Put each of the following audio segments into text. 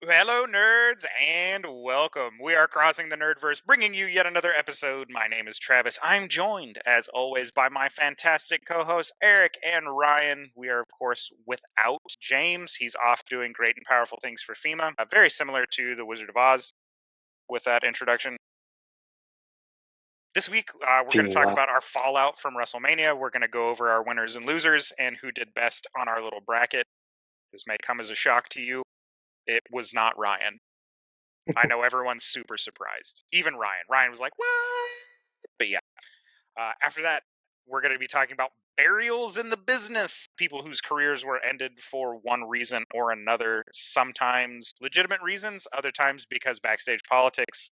Hello, nerds, and welcome. We are crossing the Nerdverse, bringing you yet another episode. My name is Travis. I'm joined, as always, by my fantastic co-hosts, Eric and Ryan. We are, of course, without James. He's off doing great and powerful things for FEMA, very similar to The Wizard of Oz with that introduction. This week, we're going to talk about our fallout from WrestleMania. We're going to go over our winners and losers and who did best on our little bracket. This may come as a shock to you. It was not Ryan. I know everyone's super surprised. Even Ryan. Ryan was like, what? But yeah. After that, we're going to be talking about burials in the business. People whose careers were ended for one reason or another. Sometimes legitimate reasons, other times because backstage politics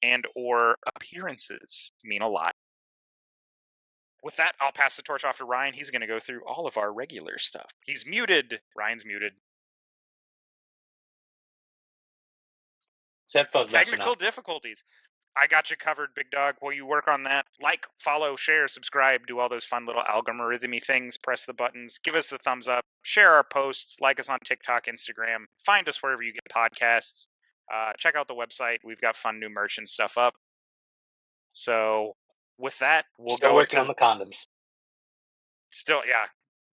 and or appearances mean a lot. With that, I'll pass the torch off to Ryan. He's going to go through all of our regular stuff. He's muted. Ryan's muted. Technical difficulties. I got you covered, big dog. While you work on that, like, follow, share, subscribe, do all those fun little algorithm-y things, press the buttons, give us the thumbs up, share our posts, like us on TikTok, Instagram, find us wherever you get podcasts, check out the website. We've got fun new merch and stuff up. So with that, we'll Still go working on the condoms. Still, yeah.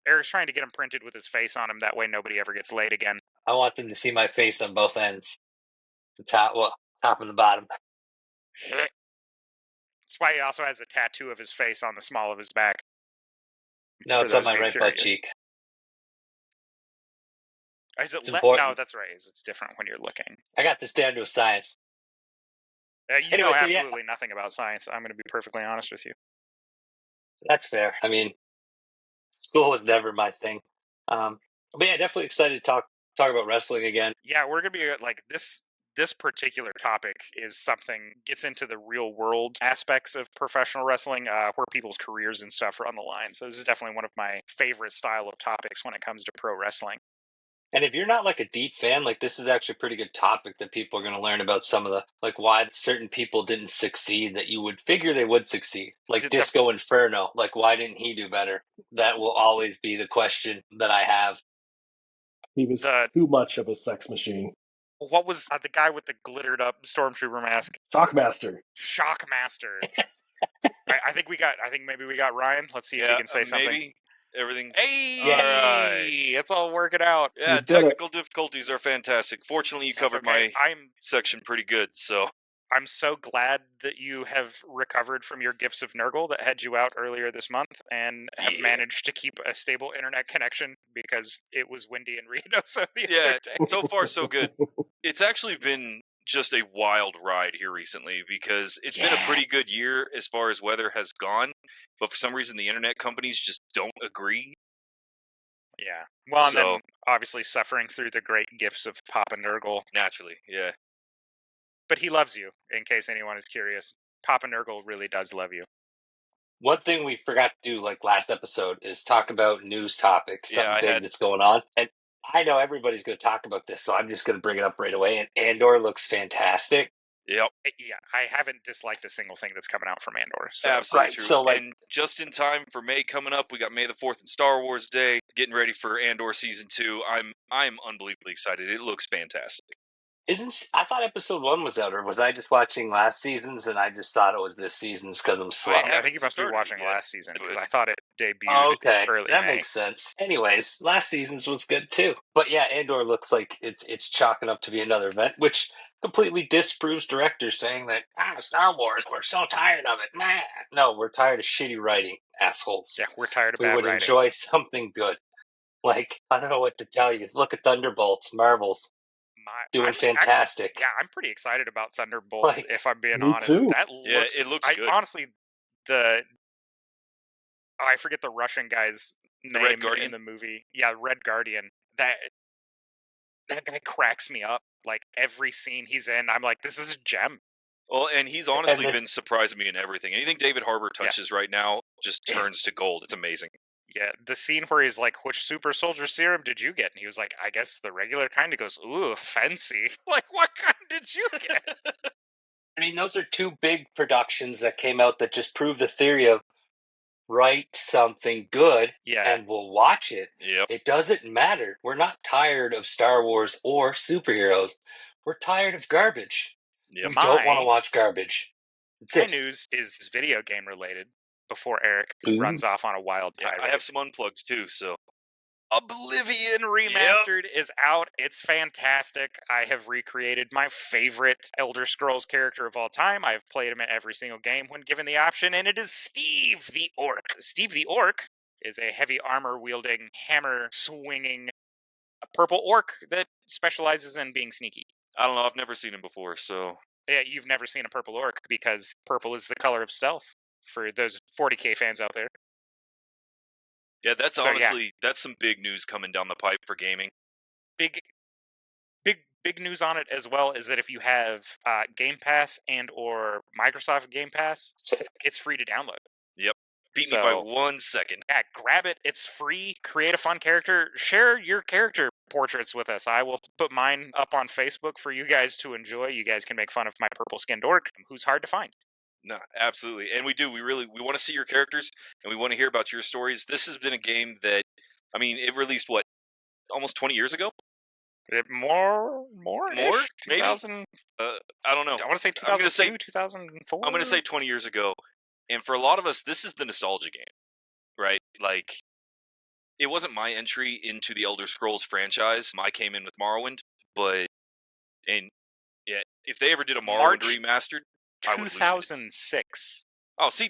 Eric's trying to get them printed with his face on them. That way nobody ever gets laid again. I want them to see my face on both ends. The top and the bottom. That's why he also has a tattoo of his face on the small of his back. No, it's on my right butt cheek. Is it no, that's right. It's different when you're looking. I got this down to a science. You know absolutely nothing about science. I'm going to be perfectly honest with you. That's fair. I mean, school was never my thing. But yeah, definitely excited to talk about wrestling again. Yeah, we're going to be like this particular topic is something gets into the real world aspects of professional wrestling, where people's careers and stuff are on the line. So this is definitely one of my favorite style of topics when it comes to pro wrestling. And if you're not like a deep fan, like this is actually a pretty good topic that people are going to learn about some of the, like why certain people didn't succeed that you would figure they would succeed. Like Disco Inferno, like why didn't he do better? That will always be the question that I have. He was too much of a sex machine. What was the guy with the glittered up stormtrooper mask? Shockmaster. I think maybe we got Ryan. Let's see if he can say something. Maybe. Everything. Hey, all right. It's all working out. Yeah, technical difficulties are fantastic. Fortunately, you covered my section pretty good, so. I'm so glad that you have recovered from your gifts of Nurgle that had you out earlier this month and have managed to keep a stable internet connection because it was windy in Reno. So other day. So far so good. It's actually been just a wild ride here recently because it's been a pretty good year as far as weather has gone, but for some reason the internet companies just don't agree. Yeah. Well, and then obviously suffering through the great gifts of Papa Nurgle. Naturally, yeah. But he loves you, in case anyone is curious. Papa Nurgle really does love you. One thing we forgot to do, like last episode, is talk about news topics, something big that's going on. And I know everybody's going to talk about this, so I'm just going to bring it up right away. And Andor looks fantastic. Yep. Yeah, I haven't disliked a single thing that's coming out from Andor. So. Absolutely true. So, and just in time for May coming up, we got May the 4th and Star Wars Day, getting ready for Andor Season 2. I'm unbelievably excited. It looks fantastic. I thought episode 1 was out, or was I just watching last season's and I just thought it was this season's because I'm slow? I think you must be watching last season because I thought it debuted early that May. Makes sense. Anyways, last season's was good too. But yeah, Andor looks like it's chalking up to be another event, which completely disproves directors saying that, Star Wars, we're so tired of it. Nah. No, we're tired of shitty writing, assholes. Yeah, we're tired of bad writing. We would enjoy something good. Like, I don't know what to tell you. Look at Thunderbolts, Marvels. Doing fantastic. Actually, I'm pretty excited about Thunderbolts, if I'm being honest. Too. It looks good. Honestly, I forget the Russian guy's name in the movie. Yeah, Red Guardian. That guy cracks me up. Like, every scene he's in, I'm like, this is a gem. Well, and he's honestly been surprising me in everything. Anything David Harbour touches right now just turns to gold. It's amazing. Yeah, the scene where he's like, which super soldier serum did you get? And he was like, I guess the regular kind. He goes, ooh, fancy. Like, what kind did you get? I mean, those are two big productions that came out that just prove the theory of write something good Yeah. and we'll watch it. Yep. It doesn't matter. We're not tired of Star Wars or superheroes. We're tired of garbage. Yep. We don't want to watch garbage. My news is video game related before Eric runs off on a wild tirade. I have some unplugged too, so. Oblivion Remastered is out. It's fantastic. I have recreated my favorite Elder Scrolls character of all time. I've played him in every single game when given the option, and it is Steve the Orc. Steve the Orc is a heavy armor wielding, hammer swinging purple orc that specializes in being sneaky. I don't know. I've never seen him before, so. Yeah, you've never seen a purple orc because purple is the color of stealth for those 40K fans out there. Yeah, that's that's some big news coming down the pipe for gaming. Big news on it as well is that if you have Game Pass and or Microsoft Game Pass, it's free to download. Yep. Beat me by 1 second. Yeah, grab it. It's free. Create a fun character. Share your character portraits with us. I will put mine up on Facebook for you guys to enjoy. You guys can make fun of my purple-skinned orc, who's hard to find. No, absolutely. And we do. We want to see your characters, and we want to hear about your stories. This has been a game that, I mean, it released, what, almost 20 years ago? More? Maybe? 2000? I don't know. I want to say 2002, 2004? I'm going to say 20 years ago. And for a lot of us, this is the nostalgia game, right? Like, it wasn't my entry into the Elder Scrolls franchise. I came in with Morrowind, and yeah, if they ever did a Morrowind remastered, 2006. Oh, see,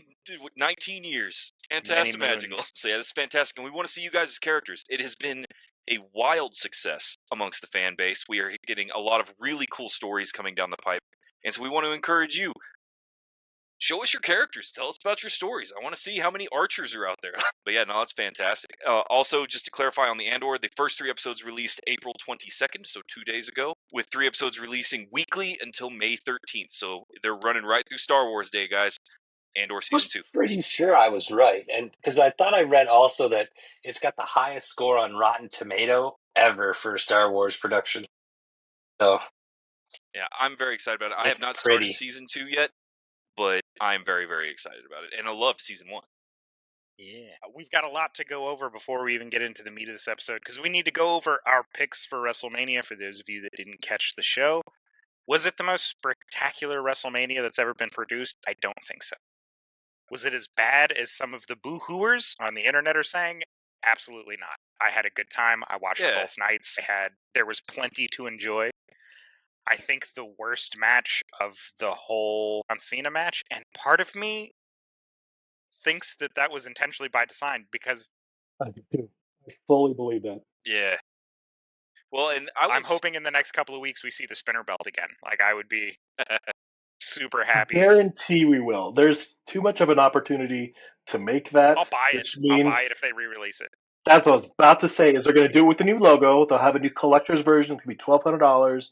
19 years. Fantastic, magical. So yeah, this is fantastic, and we want to see you guys as characters. It has been a wild success amongst the fan base. We are getting a lot of really cool stories coming down the pipe, and so we want to encourage you. Show us your characters. Tell us about your stories. I want to see how many archers are out there. But yeah, no, it's fantastic. Also, just to clarify on the Andor, the first 3 episodes released April 22nd, so 2 days ago, with 3 episodes releasing weekly until May 13th. So they're running right through Star Wars Day, guys. Andor Season 2. Pretty sure I was right. And because I thought I read also that it's got the highest score on Rotten Tomato ever for Star Wars production. So yeah, I'm very excited about it. I have not started Season 2 yet, but I'm very, very excited about it. And I loved Season 1. Yeah. We've got a lot to go over before we even get into the meat of this episode, because we need to go over our picks for WrestleMania for those of you that didn't catch the show. Was it the most spectacular WrestleMania that's ever been produced? I don't think so. Was it as bad as some of the boo-hooers on the internet are saying? Absolutely not. I had a good time. I watched both nights. There was plenty to enjoy. I think the worst match of the whole John Cena match, and part of me thinks that was intentionally by design, because I do too. I fully believe that. Yeah. Well, and I'm hoping in the next couple of weeks we see the spinner belt again. Like, I would be super happy. I guarantee we will. There's too much of an opportunity to make that. I'll buy it. I'll buy it if they re-release it. That's what I was about to say. Is they're going to do it with the new logo. They'll have a new collector's version. It's going to be $1,200,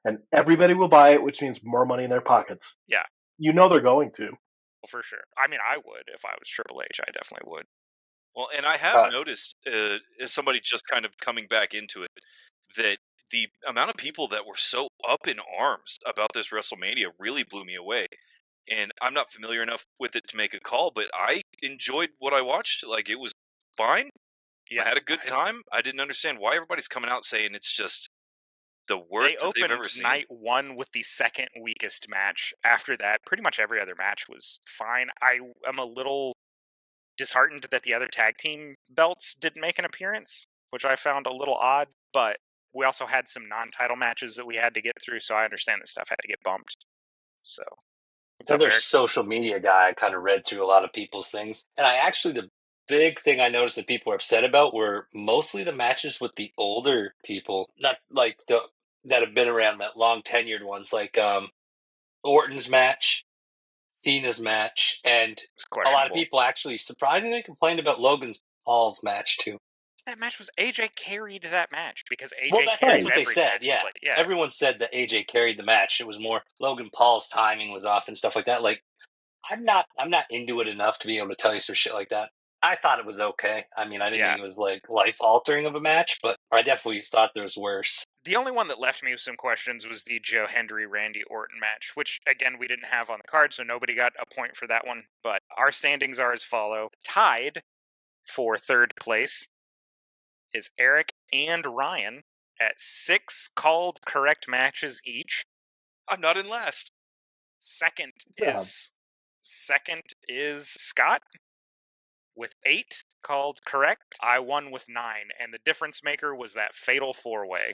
and everybody will buy it, which means more money in their pockets. Yeah. You know they're going to. Well, for sure. I mean, I would if I was Triple H. I definitely would. Well, and I have noticed, as somebody just kind of coming back into it, that the amount of people that were so up in arms about this WrestleMania really blew me away. And I'm not familiar enough with it to make a call, but I enjoyed what I watched. Like, it was fine. Yeah, I had a good time. I didn't understand why everybody's coming out saying it's just the worst they've ever seen. Night 1 with the second weakest match. After that, pretty much every other match was fine. I am a little disheartened that the other tag team belts didn't make an appearance, which I found a little odd, but we also had some non-title matches that we had to get through, so I understand this stuff had to get bumped. So, another social media guy, I kind of read through a lot of people's things, and the big thing I noticed that people were upset about were mostly the matches with the older people, not like that have been around, that long tenured ones, like Orton's match, Cena's match, and a lot of people actually surprisingly complained about Logan Paul's match too. That match was AJ carried that match because AJ carries that's what they said. Yeah. Like, yeah, everyone said that AJ carried the match. It was more Logan Paul's timing was off and stuff like that. Like, I'm not into it enough to be able to tell you some shit like that. I thought it was okay. I mean, I didn't think it was like life altering of a match, but I definitely thought there was worse. The only one that left me with some questions was the Joe Hendry-Randy Orton match, which, again, we didn't have on the card, so nobody got a point for that one. But our standings are as follow. Tied for third place is Eric and Ryan at 6 called correct matches each. I'm not in last. Second is Scott with 8 called correct. I won with 9, and the difference maker was that fatal 4-way.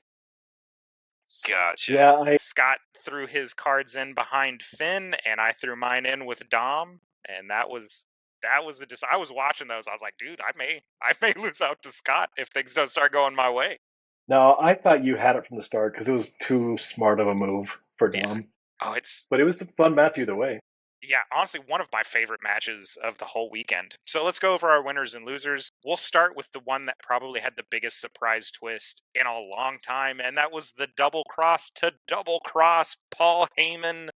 Gotcha. Yeah, Scott threw his cards in behind Finn, and I threw mine in with Dom, and that was I was watching those. I was like, dude, I may lose out to Scott if things don't start going my way. No, I thought you had it from the start because it was too smart of a move for Dom. Yeah. But it was a fun match either way. Yeah, honestly, one of my favorite matches of the whole weekend. So let's go over our winners and losers. We'll start with the one that probably had the biggest surprise twist in a long time, and that was the double cross to double cross. Paul Heyman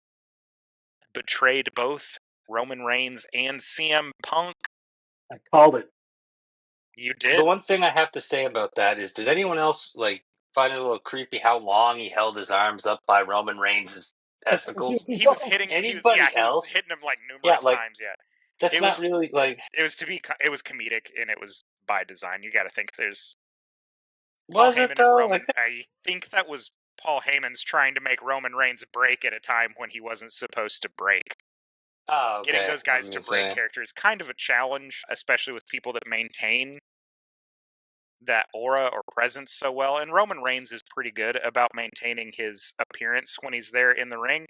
betrayed both Roman Reigns and CM Punk. I called it. You did. The one thing I have to say about that is, did anyone else find it a little creepy how long he held his arms up by Roman Reigns' testicles? He was hitting anybody else? He was hitting him numerous times. Yeah, that's not really It was comedic, and it was by design. You got to think there's. Was Paul it Heyman though? and Roman, I think that was Paul Heyman's trying to make Roman Reigns break at a time when he wasn't supposed to break. Oh, okay. Getting those guys to break character is kind of a challenge, especially with people that maintain that aura or presence so well. And Roman Reigns is pretty good about maintaining his appearance when he's there in the ring.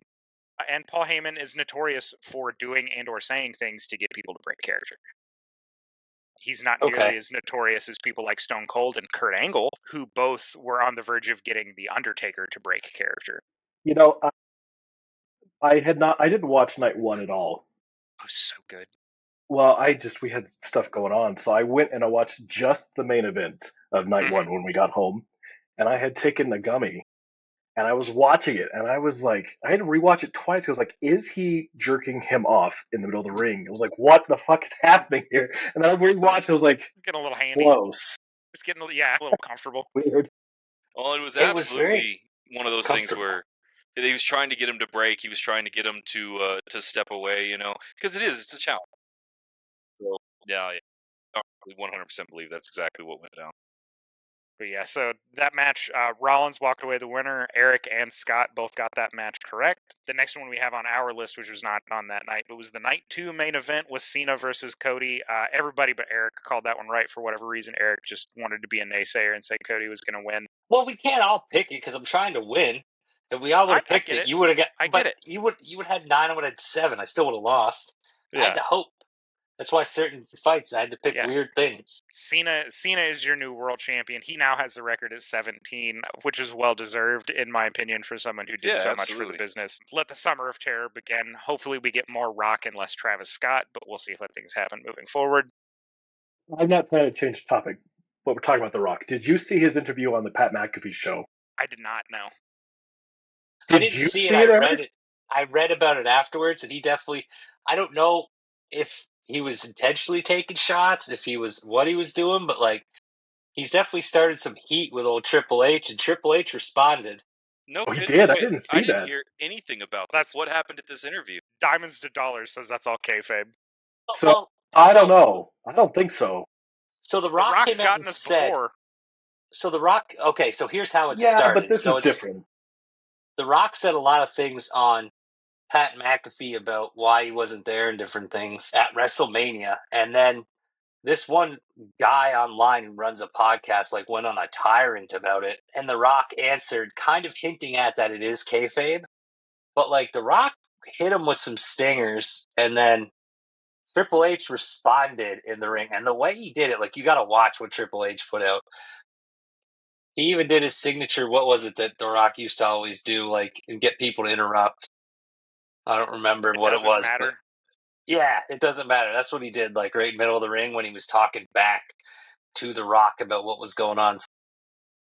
And Paul Heyman is notorious for doing and or saying things to get people to break character. He's not nearly as notorious as people like Stone Cold and Kurt Angle, who both were on the verge of getting The Undertaker to break character. You know, I didn't watch night one at all. It was so good. Well, we had stuff going on, so I went and I watched just the main event of night one when we got home, and I had taken a gummy, and I was watching it, and I was like, I had to rewatch it twice. I was like, is he jerking him off in the middle of the ring? I was like, what the fuck is happening here? And then I rewatched. I was like, getting a little handy, close. It's getting a little comfortable. Weird. Well, it was absolutely one of those things where he was trying to get him to break. He was trying to get him to step away, because it's a challenge. So yeah, I 100% believe that's exactly what went down. But yeah, so that match, Rollins walked away the winner. Eric and Scott both got that match correct. The next one we have on our list, which was not on that night, but was the night 2 main event, was Cena versus Cody. Everybody but Eric called that one right for whatever reason. Eric just wanted to be a naysayer and say Cody was going to win. Well, we can't all pick it because I'm trying to win. If we all would have picked it, you would have got. I get it. You would have had 9. I would have had 7. I still would have lost. Yeah. I had to hope. That's why certain fights I had to pick weird things. Cena is your new world champion. He now has the record at 17, which is well deserved, in my opinion, for someone who did so much for the business. Let the Summer of Terror begin. Hopefully we get more Rock and less Travis Scott, but we'll see what things happen moving forward. I'm not trying to change the topic, but we're talking about The Rock. Did you see his interview on the Pat McAfee show? I did not, no. I didn't see it. I read it. I read about it afterwards, and he definitely, I don't know if he was intentionally taking shots, if he was what he was doing, but he's definitely started some heat with old Triple H, and Triple H responded. No, he did. I didn't see that. I didn't hear anything about that. What happened at this interview. Diamonds to Dollars says that's all kayfabe. So I don't know. I don't think so. So The Rock came out and said. Before. So The Rock. Okay, so here's how it started. Yeah, but this is different. The Rock said a lot of things on Pat McAfee about why he wasn't there and different things at WrestleMania. And then this one guy online who runs a podcast went on a tyrant about it. And The Rock answered, kind of hinting at that it is kayfabe. But The Rock hit him with some stingers. And then Triple H responded in the ring. And the way he did it, you got to watch what Triple H put out. He even did his signature, what was it that The Rock used to always do, and get people to interrupt? I don't remember what it was. But yeah, it doesn't matter. That's what he did, right in the middle of the ring when he was talking back to The Rock about what was going on.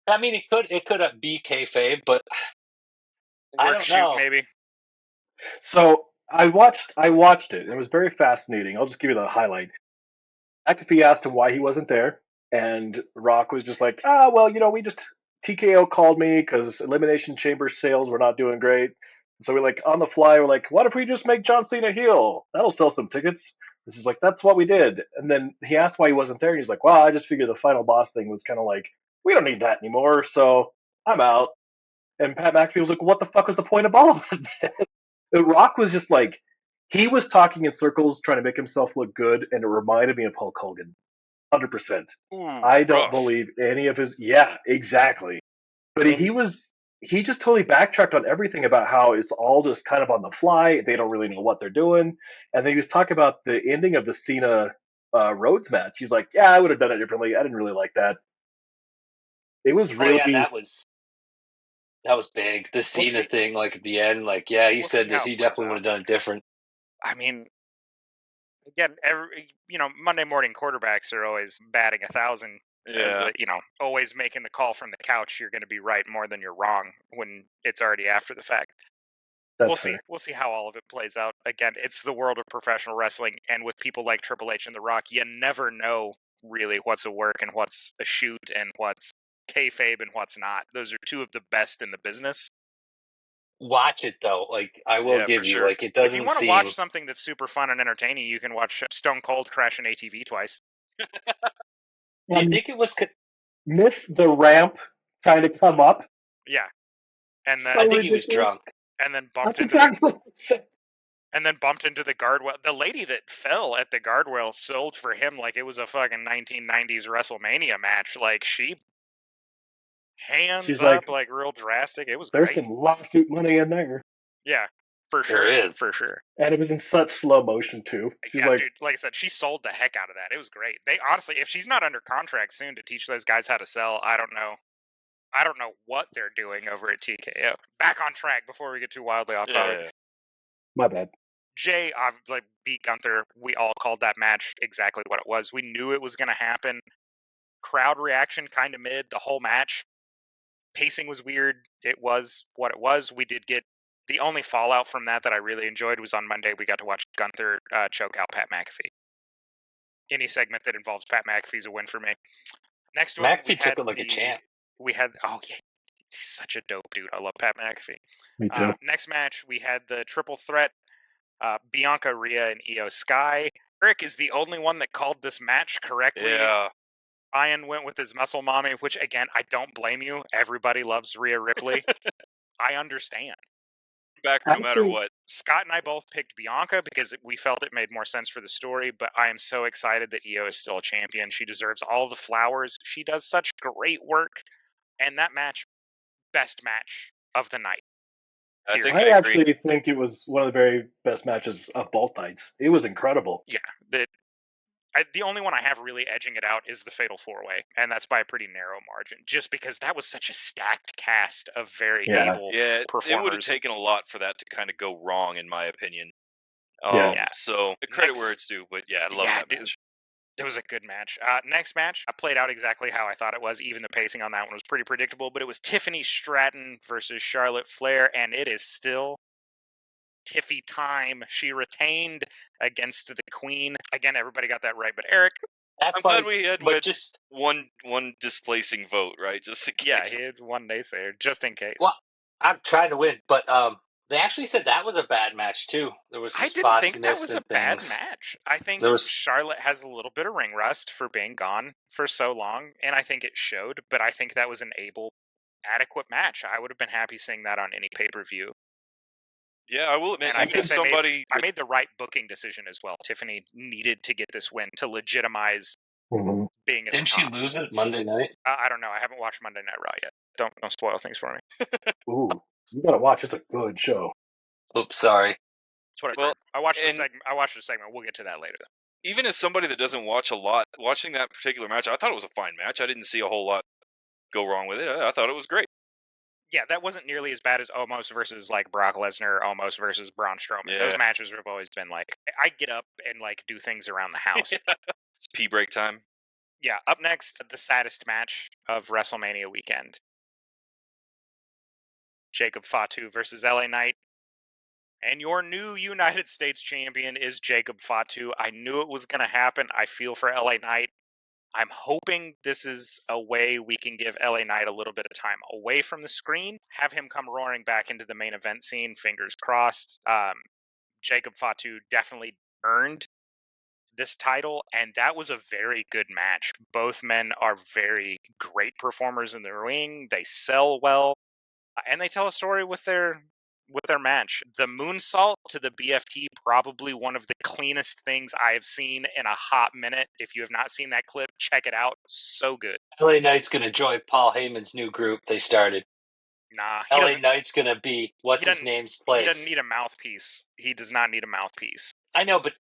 I mean, it could be kayfabe, but I don't know. Maybe. So I watched it, and it was very fascinating. I'll just give you the highlight. McAfee asked him why he wasn't there, and Rock was just like, well, we just TKO called me because Elimination Chamber sales were not doing great. So we're like on the fly, we're like, what if we just make John Cena heel? That'll sell some tickets. This is like, that's what we did. And then he asked why he wasn't there. And he's like, well, I just figured the final boss thing was kind of like, we don't need that anymore. So I'm out. And Pat McAfee was like, what the fuck was the point of all of that? The Rock was just like, he was talking in circles trying to make himself look good. And it reminded me of Hulk Hogan. 100%. I don't rough. believe any of his. Yeah, exactly. But he just totally backtracked on everything about how it's all just kind of on the fly. They don't really know what they're doing. And then he was talking about the ending of the Cena Rhodes match. He's like, yeah, I would have done it differently. I didn't really like that. It was Oh yeah, really. that was big. The Cena thing, like at the end, like he said that he definitely would have done it different. I mean, again, Monday morning quarterbacks are always batting 1,000. Yeah. Always making the call from the couch. You're going to be right more than you're wrong when it's already after the fact. We'll see. We'll see how all of it plays out. Again, it's the world of professional wrestling, and with people like Triple H and The Rock, you never know really what's a work and what's a shoot and what's kayfabe and what's not. Those are two of the best in the business. Watch it though. Like I will give you, sure. like it doesn't seem. If you want to watch something that's super fun and entertaining, you can watch Stone Cold crash an ATV twice. Do you think it was miss the ramp trying to come up? Yeah, and then I think he was drunk, and then bumped into the guardrail. The lady that fell at the guardrail sold for him like it was a fucking 1990s WrestleMania match. Like she's up, like real drastic. It was there's great. some lawsuit money in there. Yeah, for sure. There is. For sure. And it was in such slow motion too. She's dude, like I said, she sold the heck out of that. It was great. They honestly, if she's not under contract soon to teach those guys how to sell, I don't know what they're doing over at TKO. Back on track before we get too wildly off topic. Yeah. My bad. Jay beat Gunther. We all called that match exactly what it was. We knew it was going to happen. Crowd reaction kind of mid. The whole match pacing was weird. It was what it was. We did get the only fallout from that I really enjoyed was on Monday. We got to watch Gunther choke out Pat McAfee. Any segment that involves Pat McAfee's a win for me. Next one, McAfee took him like a champ. We had he's such a dope dude. I love Pat McAfee. Me too. Next match, we had the triple threat. Bianca, Rhea, and Io Sky. Eric is the only one that called this match correctly. Yeah. Ryan went with his muscle mommy, which, again, I don't blame you. Everybody loves Rhea Ripley. I understand. Back no matter what. Scott and I both picked Bianca because we felt it made more sense for the story, but I am so excited that Io is still a champion. She deserves all the flowers. She does such great work. And that match, best match of the night. I actually think it was one of the very best matches of both nights. It was incredible. Yeah. The only one I have really edging it out is the Fatal 4-Way, and that's by a pretty narrow margin, just because that was such a stacked cast of very able performers. It would have taken a lot for that to kind of go wrong, in my opinion. So the credit where it's due, but I love that match. It was a good match. Next match, I played out exactly how I thought it was. Even the pacing on that one was pretty predictable, but it was Tiffany Stratton versus Charlotte Flair, and it is still Tiffy time. She retained against the Queen. Again, everybody got that right, but Eric. I'm glad we had just one displacing vote, right? Just in case. Yeah, he had one naysayer, just in case. Well, I'm trying to win, but they actually said that was a bad match too. There was some I didn't think that was a bad match. I think Charlotte has a little bit of ring rust for being gone for so long, and I think it showed. But I think that was an adequate match. I would have been happy seeing that on any pay-per-view. Yeah, I will admit. And I think I made the right booking decision as well. Tiffany needed to get this win to legitimize being. Didn't she lose it Monday night? I don't know. I haven't watched Monday Night Raw yet. Don't spoil things for me. Ooh, you gotta watch. It's a good show. Oops, sorry. I watched the segment. I watched the segment. We'll get to that later. Though. Even as somebody that doesn't watch a lot, watching that particular match, I thought it was a fine match. I didn't see a whole lot go wrong with it. I thought it was great. Yeah, that wasn't nearly as bad as Omos versus like Brock Lesnar, Omos versus Braun Strowman. Yeah. Those matches have always been like I get up and like do things around the house. It's pee break time. Yeah. Up next, the saddest match of WrestleMania weekend: Jacob Fatu versus LA Knight. And your new United States champion is Jacob Fatu. I knew it was going to happen. I feel for LA Knight. I'm hoping this is a way we can give LA Knight a little bit of time away from the screen, have him come roaring back into the main event scene, fingers crossed. Jacob Fatu definitely earned this title, and that was a very good match. Both men are very great performers in the ring. They sell well, and they tell a story with their match. The moonsault to the BFT, probably one of the cleanest things I have seen in a hot minute. If you have not seen that clip, check it out. So good. LA Knight's going to join Paul Heyman's new group they started. Nah, LA Knight's going to be what's his name's place. He doesn't need a mouthpiece. He does not need a mouthpiece. I know, but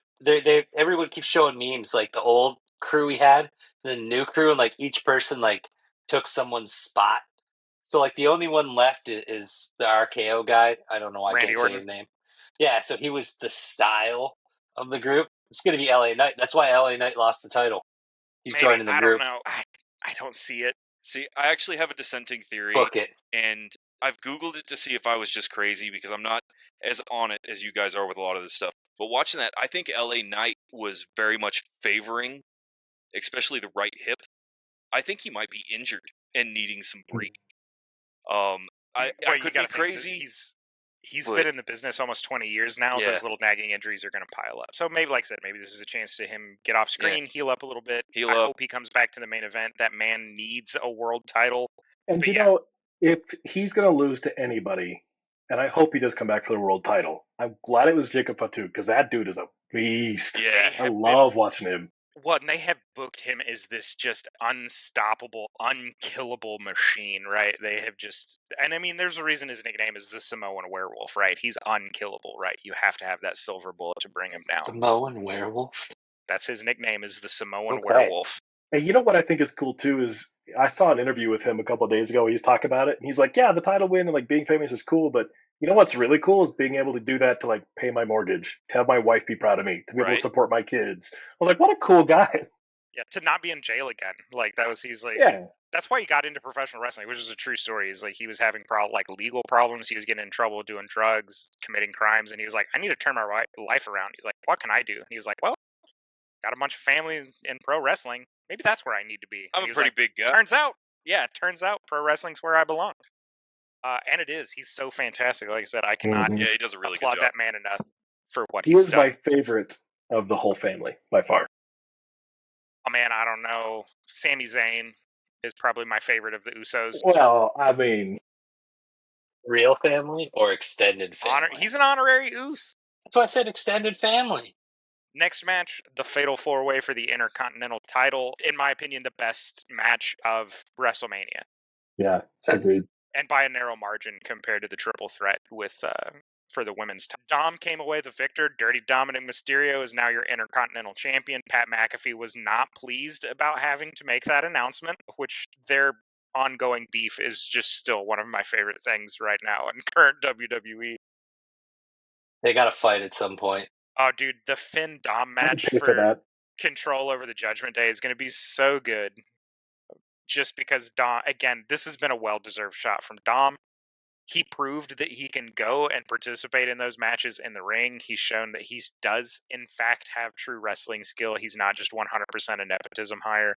everyone keeps showing memes like the old crew he had, the new crew, and like each person like took someone's spot. So like the only one left is the RKO guy. I don't know why I can't say his name. Yeah, so he was the style of the group. It's going to be LA Knight. That's why LA Knight lost the title. He's joining the group. I don't know. I don't see it. See, I actually have a dissenting theory. Book it. And I've Googled it to see if I was just crazy because I'm not as on it as you guys are with a lot of this stuff. But watching that, I think LA Knight was very much favoring, especially the right hip. I think he might be injured and needing some break. I could be crazy. He's been in the business almost 20 years now. Yeah. Those little nagging injuries are going to pile up. So maybe, like I said, maybe this is a chance to him get off screen, heal up a little bit. I hope he comes back to the main event. That man needs a world title. And but know, if he's going to lose to anybody, and I hope he does come back for the world title, I'm glad it was Jacob Fatu because that dude is a beast. Yeah, I love watching him. Well, and they have booked him as this just unstoppable, unkillable machine, right? They have just, and I mean, there's a reason his nickname is the Samoan Werewolf, right? He's unkillable, right? You have to have that silver bullet to bring him down. Samoan Werewolf? That's his nickname, is the Samoan Werewolf. And you know what I think is cool too is I saw an interview with him a couple of days ago. He's talking about it, and he's like, "Yeah, the title win and like being famous is cool, but you know what's really cool is being able to do that to like pay my mortgage, to have my wife be proud of me, to be able to support my kids." I was like, "What a cool guy!" Yeah, to not be in jail again. Like he's like, that's why he got into professional wrestling, which is a true story. Is like he was having legal problems. He was getting in trouble doing drugs, committing crimes, and he was like, "I need to turn my life around." He's like, "What can I do?" And he was like, "Well, got a bunch of family in pro wrestling. Maybe that's where I need to be." I'm a pretty big guy. Turns out pro wrestling's where I belong. And it is. He's so fantastic. Like I said, I cannot he does a really applaud good job. that man enough for what he's done. He is my favorite of the whole family by far. Oh man, I don't know. Sami Zayn is probably my favorite of the Usos. Well, I mean, real family or extended family? He's an honorary Us. That's why I said extended family. Next match, the Fatal 4-Way for the Intercontinental title. In my opinion, the best match of WrestleMania. Yeah, agreed. And by a narrow margin compared to the triple threat with for the women's title. Dom came away the victor. Dirty Dominic Mysterio is now your Intercontinental Champion. Pat McAfee was not pleased about having to make that announcement, which their ongoing beef is just still one of my favorite things right now in current WWE. They got to fight at some point. Oh, dude, the Finn Dom match for control over the Judgment Day is going to be so good. Just because Dom, again, this has been a well-deserved shot from Dom. He proved that he can go and participate in those matches in the ring. He's shown that he does, in fact, have true wrestling skill. He's not just 100% a nepotism hire.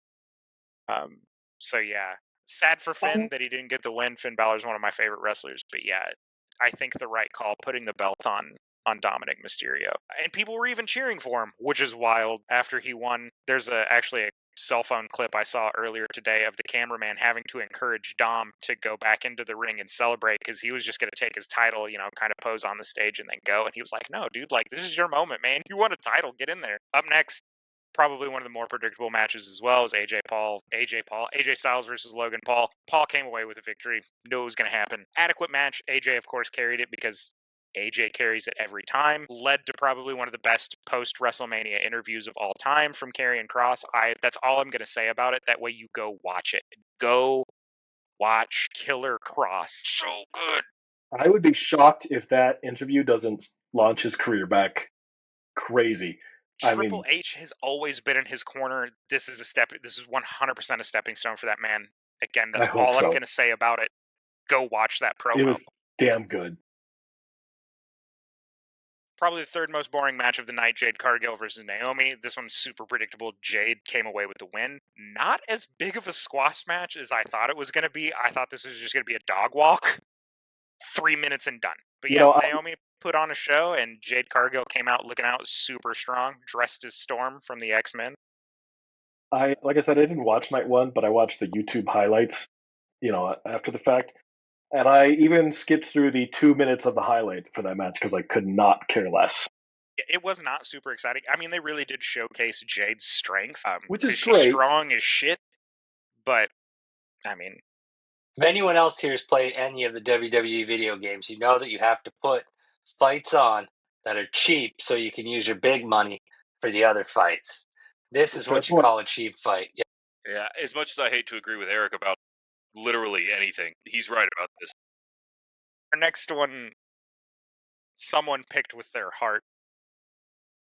So, yeah. Sad for Finn that he didn't get the win. Finn Balor's one of my favorite wrestlers. But, yeah, I think the right call, putting the belt on Dominic Mysterio. And people were even cheering for him, which is wild after he won. There's actually a cell phone clip I saw earlier today of the cameraman having to encourage Dom to go back into the ring and celebrate because he was just going to take his title, kind of pose on the stage and then go. And he was like, "No, dude, this is your moment, man. You won a title. Get in there." Up next, probably one of the more predictable matches as well, is AJ Styles versus Logan Paul. Paul came away with a victory. Knew it was going to happen. Adequate match. AJ, of course, carried it because AJ carries it every time. Led to probably one of the best post-WrestleMania interviews of all time from Karrion Kross. That's all I'm going to say about it. That way you go watch it. Go watch Killer Kross. So good. I would be shocked if that interview doesn't launch his career back crazy. Triple H has always been in his corner. This is 100% a stepping stone for that man. Again, that's all I'm going to say about it. Go watch that promo. It was damn good. Probably the third most boring match of the night, Jade Cargill versus Naomi. This one's super predictable. Jade came away with the win. Not as big of a squash match as I thought it was going to be. I thought this was just going to be a dog walk. 3 minutes and done. But yeah, Naomi put on a show, and Jade Cargill came out looking out super strong, dressed as Storm from the X-Men. Like I said, I didn't watch night one, but I watched the YouTube highlights, after the fact. And I even skipped through the 2 minutes of the highlight for that match because I could not care less. It was not super exciting. I mean, they really did showcase Jade's strength, which is she's great. Strong as shit. But I mean, if anyone else here has played any of the WWE video games, you know that you have to put fights on that are cheap so you can use your big money for the other fights. This is what you call a cheap fight. Yeah, as much as I hate to agree with Eric about literally anything, he's right about this. Our next one, someone picked with their heart,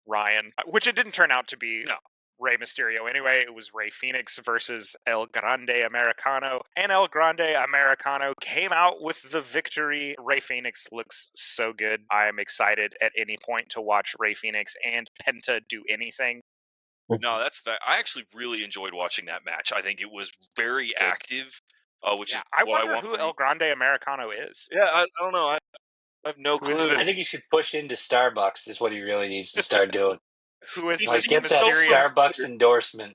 Ryan, which it didn't turn out to be. No. Rey Mysterio anyway. It was Rey Fenix versus El Grande Americano, and El Grande Americano came out with the victory. Rey Fenix looks so good. I am excited at any point to watch Rey Fenix and Penta do anything. No, that's fact. I actually really enjoyed watching that match. I think it was very active, which is I what wonder I want who El Grande Americano is. Yeah, I don't know. I have no clue. I think he should push into Starbucks is what he really needs to start doing. Who is like, this get mysterious that Starbucks endorsement?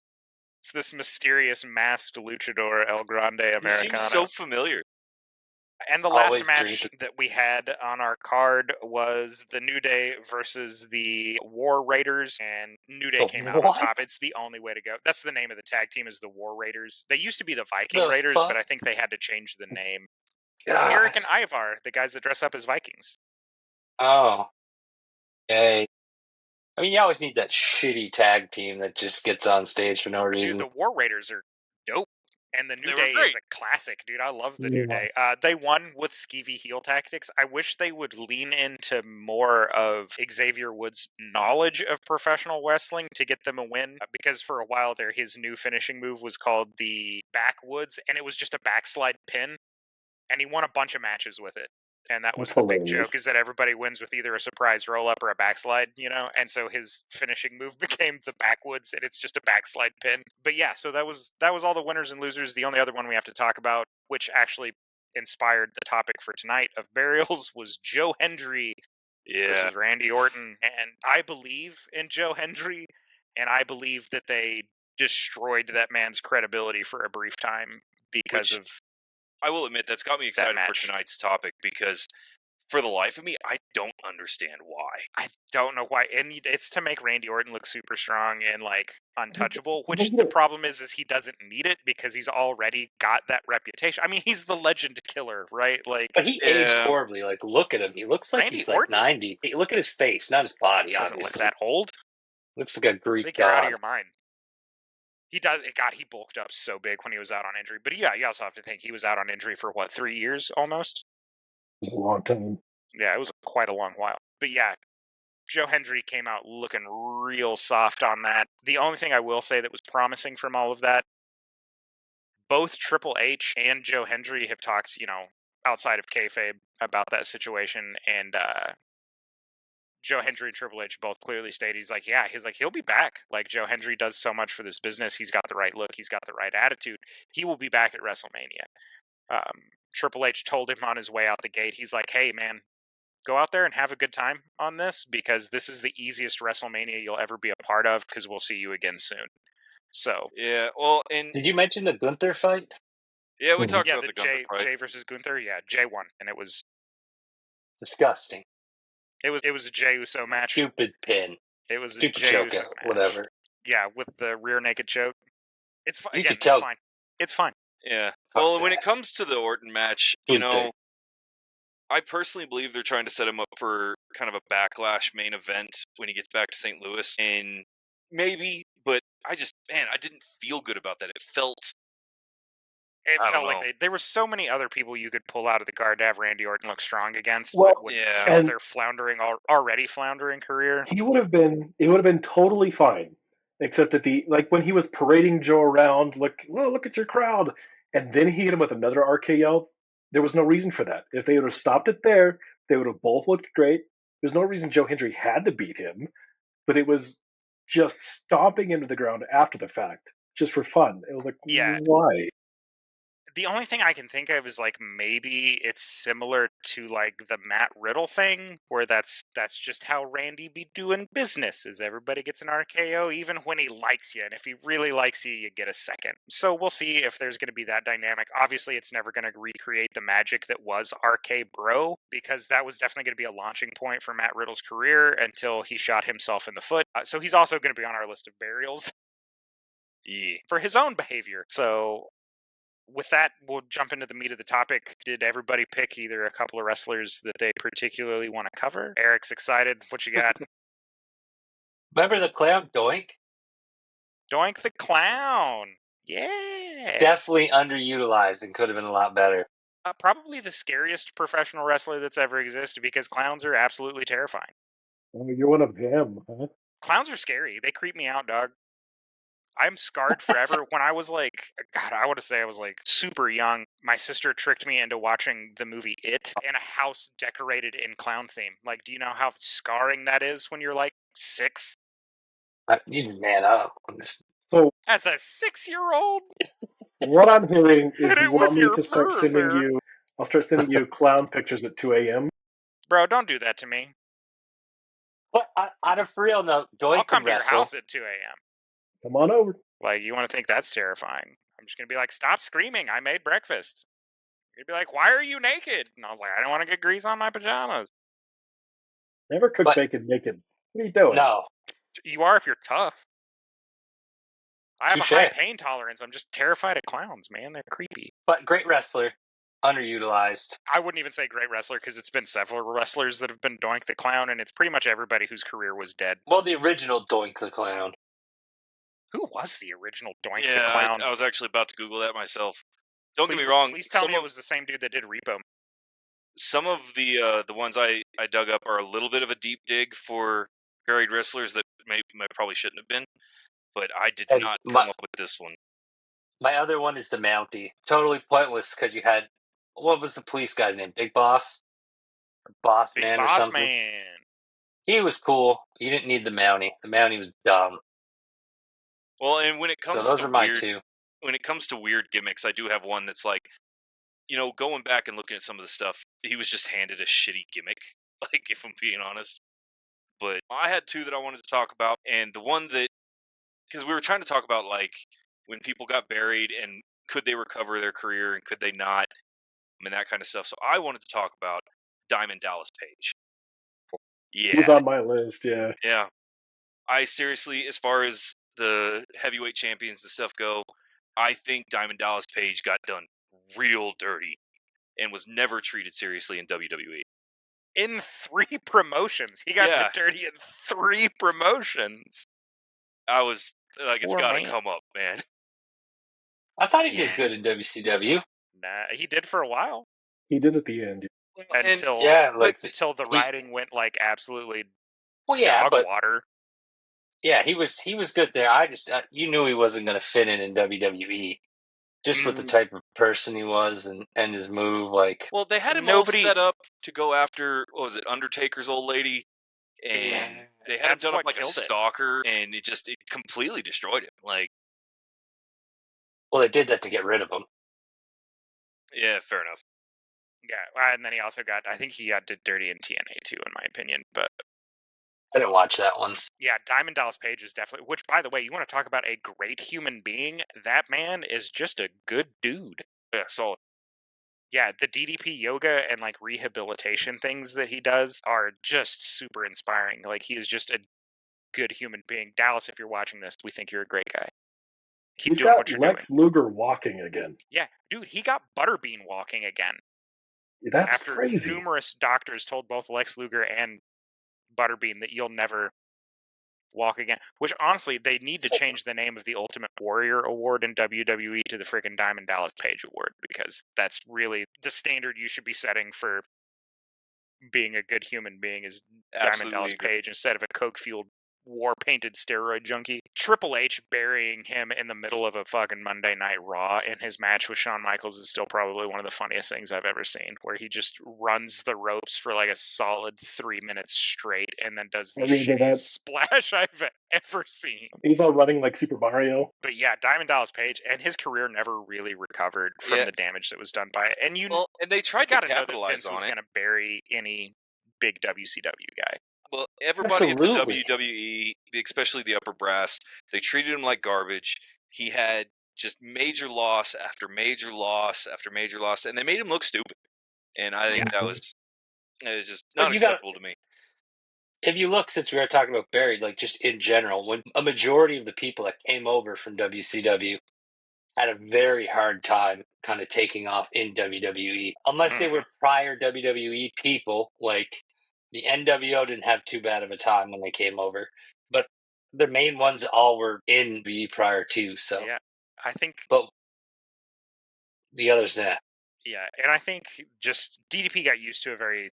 It's this mysterious masked luchador, El Grande Americano. He seems so familiar. And the last match that we had on our card was the New Day versus the War Raiders, and New Day came out on top. It's the only way to go. That's the name of the tag team, is the War Raiders. They used to be the Viking Raiders, but I think they had to change the name. Eric and Ivar, the guys that dress up as Vikings. Oh. Yay. I mean, you always need that shitty tag team that just gets on stage for no reason. Dude, the War Raiders are dope. And the New Day is a classic, dude. I love the New Day. They won with skeevy heel tactics. I wish they would lean into more of Xavier Woods' knowledge of professional wrestling to get them a win. Because for a while there, his new finishing move was called the Backwoods, and it was just a backslide pin. And he won a bunch of matches with it. And that was the big joke, is that everybody wins with either a surprise roll-up or a backslide, And so his finishing move became the Backwoods, and it's just a backslide pin. But yeah, so that was all the winners and losers. The only other one we have to talk about, which actually inspired the topic for tonight of burials, was Joe Hendry versus Randy Orton. And I believe in Joe Hendry, and I believe that they destroyed that man's credibility for a brief time because of... I will admit that's got me excited for tonight's topic, because for the life of me, I don't understand why. I don't know why. And it's to make Randy Orton look super strong and untouchable, which the problem is he doesn't need it because he's already got that reputation. I mean, he's the legend killer, right? But he aged horribly. Look at him. He looks like he's Orton? 90. Hey, look at his face, not his body. Doesn't look that old. Looks like a Greek I think you're out of your mind. He does. God, he bulked up so big when he was out on injury. But yeah, you also have to think he was out on injury for 3 years almost. It was a long time. Yeah, it was quite a long while. But yeah, Joe Hendry came out looking real soft on that. The only thing I will say that was promising from all of that, both Triple H and Joe Hendry have talked, outside of kayfabe about that situation, and Joe Hendry and Triple H both clearly stated he'll be back. Joe Hendry does so much for this business. He's got the right look. He's got the right attitude. He will be back at WrestleMania. Triple H told him on his way out the gate, he's like, hey, man, go out there and have a good time on this, because this is the easiest WrestleMania you'll ever be a part of, because we'll see you again soon. So yeah, well, and did you mention the Gunther fight? Yeah, we talked about the Gunther fight. Jay versus Gunther. Yeah, Jay won, and it was disgusting. It was a Jey Uso match. Stupid pin. It was stupid a Jey choke, Uso match. Whatever. Yeah, with the rear naked choke. It's fine. Again, it's fine. It's fine. Yeah. Well, when it comes to the Orton match, I personally believe they're trying to set him up for kind of a backlash main event when he gets back to St. Louis, and maybe, but I didn't feel good about that. It felt like there were so many other people you could pull out of the guard to have Randy Orton look strong against. Well, that would kill their already floundering career. It would have been totally fine, except at when he was parading Joe around, look at your crowd, and then he hit him with another RKO. There was no reason for that. If they would have stopped it there, they would have both looked great. There's no reason Joe Hendry had to beat him, but it was just stomping him to the ground after the fact, just for fun. It was like, why? The only thing I can think of is like maybe it's similar to like the Matt Riddle thing, where that's just how Randy be doing business, is everybody gets an RKO even when he likes you, and if he really likes you, you get a second. So we'll see if there's going to be that dynamic. Obviously, it's never going to recreate the magic that was RK Bro, because that was definitely going to be a launching point for Matt Riddle's career until he shot himself in the foot. So he's also going to be on our list of burials for his own behavior. So with that, we'll jump into the meat of the topic. Did everybody pick either a couple of wrestlers that they particularly want to cover? Eric's excited. What you got? Remember the clown Doink? Doink the Clown. Yeah. Definitely underutilized and could have been a lot better. Probably the scariest professional wrestler that's ever existed, because clowns are absolutely terrifying. Oh, you're one of them, huh? Clowns are scary. They creep me out, dog. I'm scarred forever. When I was like, God, I want to say I was like super young. My sister tricked me into watching the movie It in a house decorated in clown theme. Like, do you know how scarring that is when you're like 6? You man up. So as a 6-year-old. What I'm hearing is you want me to start bruiser. sending you. I'll start sending you clown pictures at 2 a.m. Bro, don't do that to me. But on a for real note, Doink I'll come to wrestle. your house at 2 a.m. Come on over. Like, you want to think that's terrifying? I'm just gonna be like, stop screaming! I made breakfast. You'd be like, why are you naked? And I was like, I don't want to get grease on my pajamas. Never cook bacon naked. What are you doing? No. You are if you're tough. I have Touché. a high pain tolerance. I'm just terrified of clowns, man. They're creepy. But great wrestler. Underutilized. I wouldn't even say great wrestler, because it's been several wrestlers that have been Doink the Clown, and it's pretty much everybody whose career was dead. Well, the original Doink the Clown. Who was the original Doink the Clown? I was actually about to Google that myself. Don't get me wrong. Please tell me it was the same dude that did Repo. Some of the ones I dug up are a little bit of a deep dig for buried wrestlers that probably shouldn't have been, but I did not come up with this one. My other one is the Mountie. Totally pointless, because you had, what was the police guy's name? Big Boss? Boss Big Man Boss or something? Man. He was cool. You didn't need the Mountie. The Mountie was dumb. Well, and when it comes so those to are my weird, two. When it comes to weird gimmicks, I do have one that's like, going back and looking at some of the stuff, he was just handed a shitty gimmick, like, if I'm being honest. But I had two that I wanted to talk about, and the one that, because we were trying to talk about, like, when people got buried and could they recover their career and could they not, and that kind of stuff. So I wanted to talk about Diamond Dallas Page. Yeah. He's on my list, yeah. Yeah. I seriously, as far as the heavyweight champions and stuff go, I think Diamond Dallas Page got done real dirty and was never treated seriously in WWE. In 3 promotions. He got done dirty in 3 promotions. I was like, it's got to come up, man. I thought he did good in WCW. Nah, he did for a while. He did at the end. Until the writing went like absolutely dog water. Yeah, he was good there. I just you knew he wasn't going to fit in WWE, just with the type of person he was and his move. Like, well, they had him all set up to go after, what was it, Undertaker's old lady, and they had him done up like a stalker, and it completely destroyed him. Like, well, they did that to get rid of him. Yeah, fair enough. Yeah, and then he also I think he got did dirty in TNA too, in my opinion. But I didn't watch that one. Yeah, Diamond Dallas Page is definitely, which, by the way, you want to talk about a great human being? That man is just a good dude. Yeah, solid. Yeah, the DDP yoga and like rehabilitation things that he does are just super inspiring. Like, he is just a good human being. Dallas, if you're watching this, we think you're a great guy. Keep doing what you're doing. Lex Luger walking again. Yeah, dude, he got Butterbean walking again. That's after crazy. Numerous doctors told both Lex Luger and Butterbean that you'll never walk again. Which, honestly, they need to change the name of the Ultimate Warrior Award in WWE to the freaking Diamond Dallas Page Award, because that's really the standard you should be setting for being a good human being, is Diamond Dallas Page instead of a coke-fueled war-painted steroid junkie. Triple H burying him in the middle of a fucking Monday Night Raw in his match with Shawn Michaels is still probably one of the funniest things I've ever seen, where he just runs the ropes for like a solid 3 minutes straight and then does the shittiest splash I've ever seen. He's all running like Super Mario. But yeah, Diamond Dallas Page, and his career never really recovered from the damage that was done by it. And and they tried to capitalize on it. Was going to bury any big WCW guy. Well, everybody in the WWE, especially the upper brass, they treated him like garbage. He had just major loss after major loss after major loss, and they made him look stupid. And I think it was just not acceptable to me. If you look, since we were talking about buried, like just in general, when a majority of the people that came over from WCW had a very hard time kind of taking off in WWE, unless they were prior WWE people, like the NWO didn't have too bad of a time when they came over, but the main ones all were in WWE prior to, so. Yeah, I think. But the others, Yeah, and I think just DDP got used to a very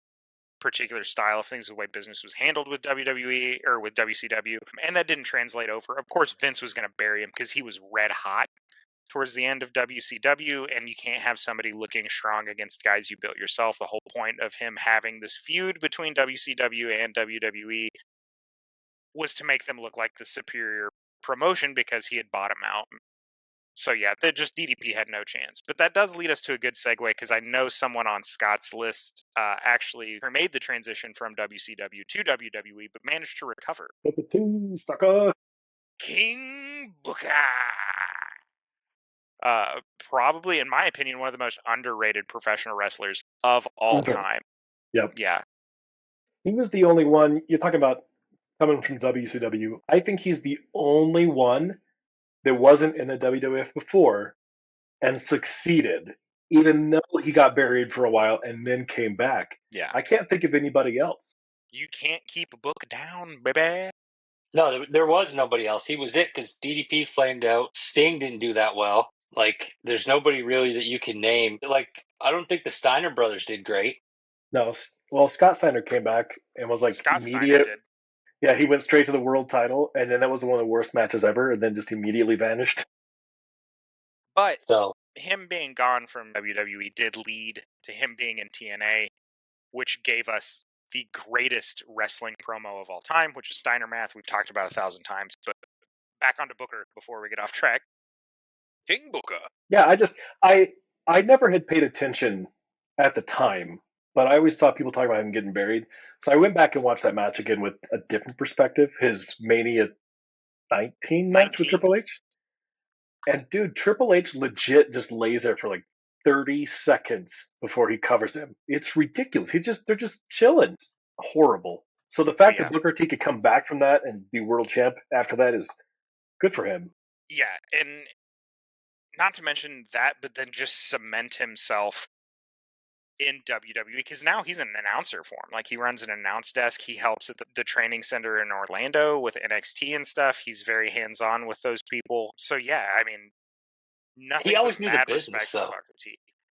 particular style of things, the way business was handled with WWE or with WCW, and that didn't translate over. Of course, Vince was going to bury him because he was red hot towards the end of WCW, and you can't have somebody looking strong against guys you built yourself. The whole point of him having this feud between WCW and WWE was to make them look like the superior promotion because he had bought them out. So yeah, DDP had no chance. But that does lead us to a good segue, because I know someone on Scott's list actually made the transition from WCW to WWE, but managed to recover. King Booker. Probably, in my opinion, one of the most underrated professional wrestlers of all time. Yep. Yeah. He was the only one, you're talking about coming from WCW. I think he's the only one that wasn't in the WWF before and succeeded, even though he got buried for a while and then came back. Yeah. I can't think of anybody else. You can't keep a book down, baby. No, there was nobody else. He was it, because DDP flamed out. Sting didn't do that well. Like, there's nobody really that you can name. Like, I don't think the Steiner brothers did great. No, well, Scott Steiner came back and was like Scott immediate. Steiner did. Yeah, he went straight to the world title, and then that was one of the worst matches ever, and then just immediately vanished. But him being gone from WWE did lead to him being in TNA, which gave us the greatest wrestling promo of all time, which is Steiner Math. We've talked about 1,000 times, but back onto Booker before we get off track. King Booker. Yeah, I never had paid attention at the time, but I always saw people talking about him getting buried. So I went back and watched that match again with a different perspective. His Mania 19 match with Triple H. And dude, Triple H legit just lays there for like 30 seconds before he covers him. It's ridiculous. They're just chilling. Horrible. So the fact that Booker T could come back from that and be world champ after that is good for him. Yeah, and not to mention that, but then just cement himself in WWE, because now he's an announcer for him. Like, he runs an announce desk. He helps at the training center in Orlando with NXT and stuff. He's very hands-on with those people. So yeah, I mean, nothing. He always knew the business, though.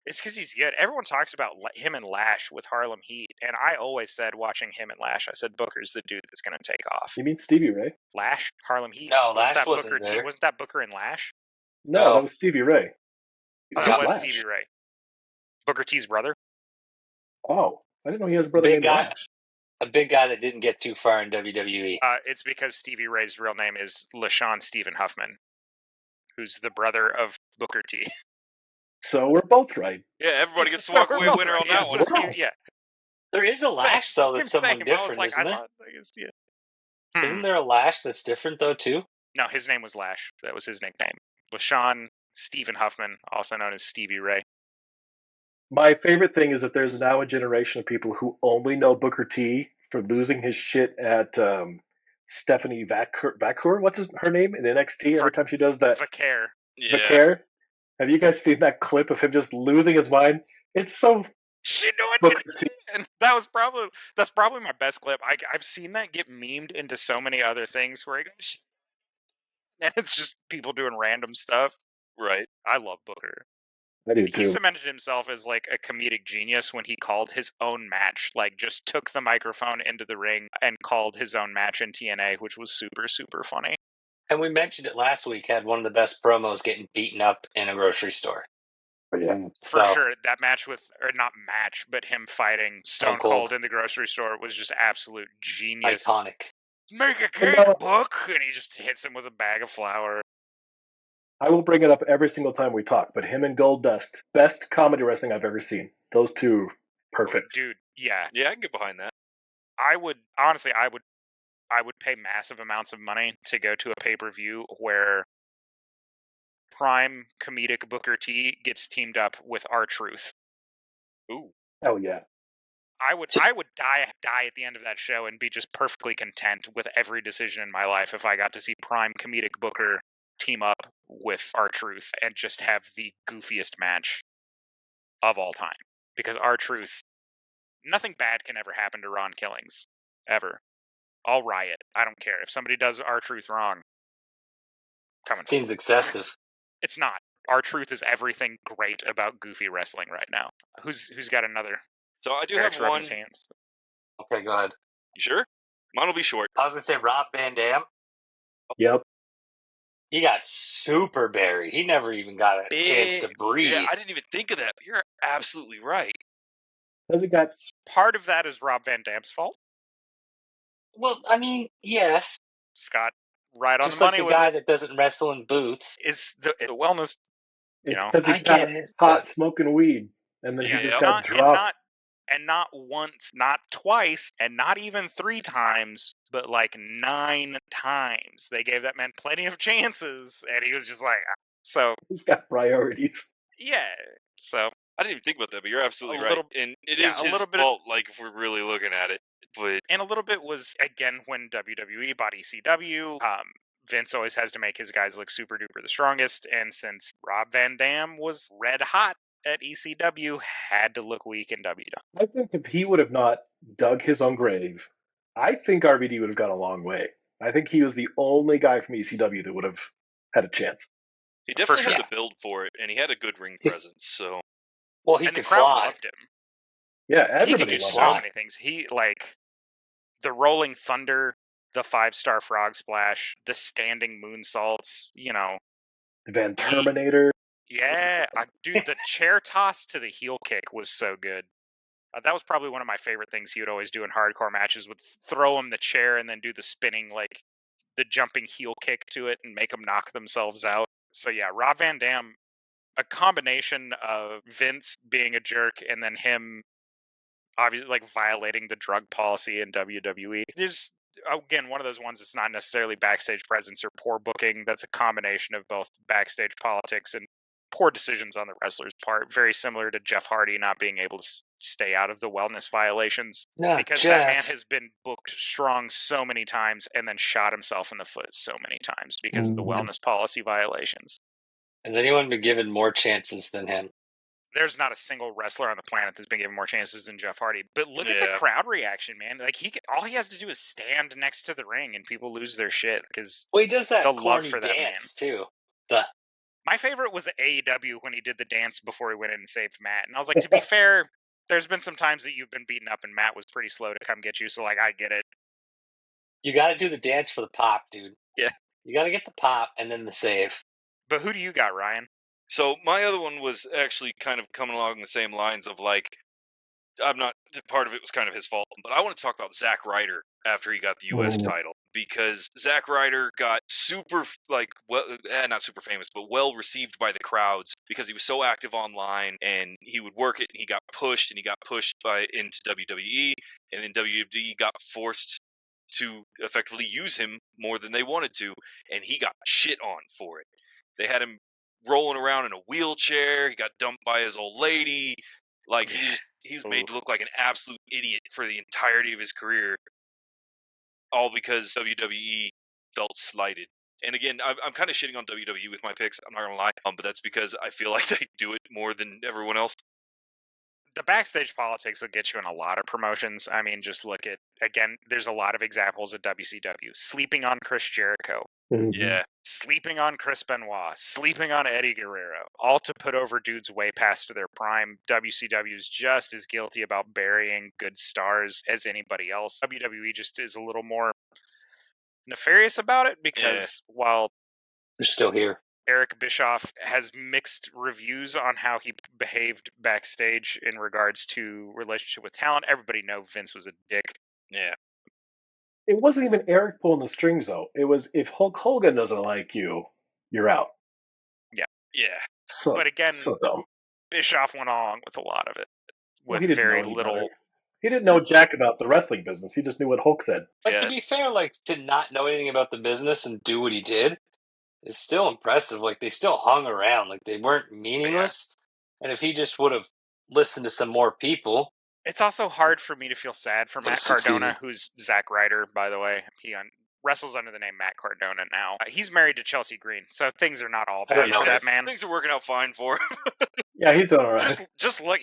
It's because he's good. Everyone talks about him and Lash with Harlem Heat, and I always said, watching him and Lash, I said, Booker's the dude that's going to take off. You mean Stevie Ray? Lash? Harlem Heat? No, Lash wasn't there. Wasn't that Booker and Lash? No, that was Stevie Ray. That was Stevie Ray. Booker T's brother? Oh, I didn't know he has a brother named Lash. A big guy that didn't get too far in WWE. It's because Stevie Ray's real name is LaShawn Stephen Huffman, who's the brother of Booker T. So we're both right. Yeah, everybody gets to walk away winner on that one. Yeah. There is a Lash, though, that's someone different, isn't there? Isn't there a Lash that's different, though, too? No, his name was Lash. That was his nickname. LaShawn Stephen Huffman, also known as Stevie Ray. My favorite thing is that there's now a generation of people who only know Booker T for losing his shit at Stephanie Vaquer. What's her name in NXT? Every time she does that. Vaquer. Yeah. Vaquer. Have you guys seen that clip of him just losing his mind? It's so. She knew it. And that's probably my best clip. I've seen that get memed into so many other things where he goes, and it's just people doing random stuff. Right. I love Booker. I do He too. cemented himself as like a comedic genius when he called his own match, like just took the microphone into the ring and called his own match in TNA, which was super, super funny. And we mentioned it last week, had one of the best promos getting beaten up in a grocery store. Yeah. For sure, that match or not match, but him fighting Stone Cold in the grocery store was just absolute genius. Iconic. Make a cake, Book! And he just hits him with a bag of flour. I will bring it up every single time we talk, but him and Goldust, best comedy wrestling I've ever seen. Those two, perfect. Dude, yeah. Yeah, I can get behind that. I would pay massive amounts of money to go to a pay-per-view where prime comedic Booker T gets teamed up with R-Truth. Ooh. Oh yeah. I would die at the end of that show and be just perfectly content with every decision in my life if I got to see prime comedic Booker team up with R-Truth and just have the goofiest match of all time. Because R-Truth, nothing bad can ever happen to Ron Killings. Ever. I'll riot. I don't care. If somebody does R-Truth wrong, coming. Seems excessive. It's not. R-Truth is everything great about goofy wrestling right now. Who's got another? So I do have one. Hands? Okay, go ahead. You sure? Mine will be short. I was going to say Rob Van Dam. Yep. He got super buried. He never even got a chance to breathe. Yeah, I didn't even think of that. You're absolutely right. Because he got part of that is Rob Van Dam's fault. Well, I mean, yes. Scott, right on just the like money the with guy it. that doesn't wrestle in boots. Is the wellness. It's because he got caught smoking weed, and then he just got dropped. And not once, not twice, and not even 3 times, but like 9 times. They gave that man plenty of chances, and he was just like, so. He's got priorities. Yeah, so. I didn't even think about that, but you're absolutely right. And it is his fault, like, if we're really looking at it. But and a little bit was, again, when WWE bought ECW, Vince always has to make his guys look super duper the strongest, and since Rob Van Dam was red hot at ECW, had to look weak in WWE. I think if he would have not dug his own grave, I think RVD would have gone a long way. I think he was the only guy from ECW that would have had a chance. He definitely had the build for it, and he had a good ring presence. So, well, he and could the crowd fly. loved him. Yeah, everybody he could do so many things. He the Rolling Thunder, the 5-star frog splash, the standing moonsaults. You know, the Van Terminator. Dude, the chair toss to the heel kick was so good. That was probably one of my favorite things he would always do in hardcore matches. Would throw him the chair and then do the spinning, like the jumping heel kick to it, and make them knock themselves out. So yeah, Rob Van Dam, a combination of Vince being a jerk and then him obviously like violating the drug policy in WWE. There's again one of those ones that's not necessarily backstage presence or poor booking. That's a combination of both backstage politics and poor decisions on the wrestler's part. Very similar to Jeff Hardy not being able to stay out of the wellness violations because that man has been booked strong so many times and then shot himself in the foot so many times because of the wellness policy violations. Has anyone been given more chances than him? There's not a single wrestler on the planet that's been given more chances than Jeff Hardy. But look at the crowd reaction, man. Like all he has to do is stand next to the ring, and people lose their shit because he does that the corny love for dance that man too. My favorite was AEW when he did the dance before he went in and saved Matt, and I was like, to be fair, there's been some times that you've been beaten up, and Matt was pretty slow to come get you. So like, I get it. You got to do the dance for the pop, dude. Yeah, you got to get the pop and then the save. But who do you got, Ryan? So my other one was actually kind of coming along the same lines of like, I'm not, part of it was kind of his fault, but I want to talk about Zack Ryder after he got the U.S. title, because Zack Ryder got super, like, not super famous, but well received by the crowds because he was so active online and he would work it, and he got pushed into WWE, and then WWE got forced to effectively use him more than they wanted to, and he got shit on for it. They had him rolling around in a wheelchair. He got dumped by his old lady. Like, he was made to look like an absolute idiot for the entirety of his career, all because WWE felt slighted. And again, I'm kind of shitting on WWE with my picks. I'm not gonna lie, but that's because I feel like they do it more than everyone else. the backstage politics will get you in a lot of promotions. I mean, just look at, again, there's a lot of examples at WCW. Sleeping on Chris Jericho. Yeah. Sleeping on Chris Benoit. Sleeping on Eddie Guerrero. All to put over dudes way past their prime. WCW is just as guilty about burying good stars as anybody else. WWE just is a little more nefarious about it because while they're still here, Eric Bischoff has mixed reviews on how he behaved backstage in regards to relationship with talent. Everybody knows Vince was a dick. Yeah. It wasn't even Eric pulling the strings, though. It was, if Hulk Hogan doesn't like you, you're out. Yeah. So, but again, so dumb. Bischoff went along with a lot of it with he didn't very know little. better. He didn't know jack about the wrestling business. He just knew what Hulk said. But to be fair, like, to not know anything about the business and do what he did is still impressive. Like, they still hung around. Like, they weren't meaningless. And if he just would have listened to some more people. It's also hard for me to feel sad for Matt Cardona, who's Zack Ryder, by the way. He wrestles under the name Matt Cardona now. He's married to Chelsea Green, so things are not all bad for that man. Things are working out fine for him. Yeah, he's doing all right. Just look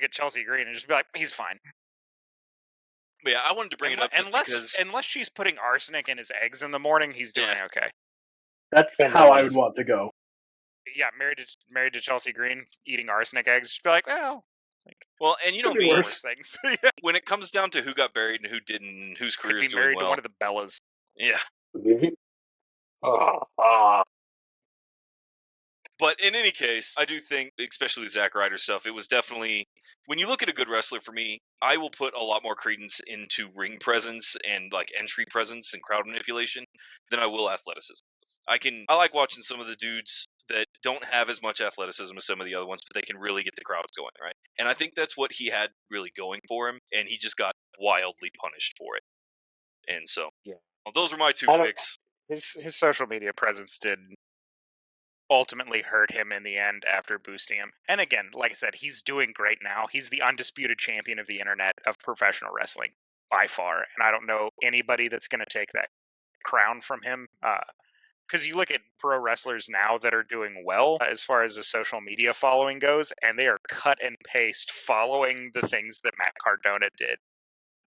at Chelsea Green and just be like, he's fine. But yeah, I wanted to bring it up unless she's putting arsenic in his eggs in the morning, he's doing okay. That's how I would want to go. Yeah, married to Chelsea Green, eating arsenic eggs. Just be like, well, and you know me, worse things. When it comes down to who got buried and who didn't, whose career is doing married well, to one of the Bellas. Yeah. But in any case, I do think, especially the Zack Ryder stuff, it was definitely, when you look at a good wrestler, for me, I will put a lot more credence into ring presence and like entry presence and crowd manipulation than I will athleticism. I like watching some of the dudes that don't have as much athleticism as some of the other ones, but they can really get the crowds going, right? And I think that's what he had really going for him, and he just got wildly punished for it. And so, those were my two picks. His social media presence did ultimately hurt him in the end after boosting him. And again, like I said, he's doing great now. He's the undisputed champion of the internet of professional wrestling by far. And I don't know anybody that's going to take that crown from him. Because you look at pro wrestlers now that are doing well as far as the social media following goes, and they are cut and paste following the things that Matt Cardona did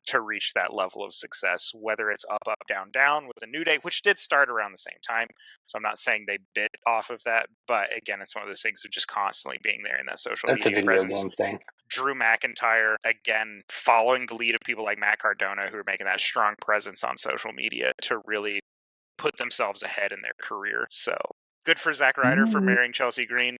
to reach that level of success, whether it's up, up, down, down with the New Day, which did start around the same time. So I'm not saying they bit off of that, but again, it's one of those things of just constantly being there in that social media presence. Game thing. Drew McIntyre, again, following the lead of people like Matt Cardona, who are making that strong presence on social media to really put themselves ahead in their career. So good for Zack Ryder for marrying Chelsea Green.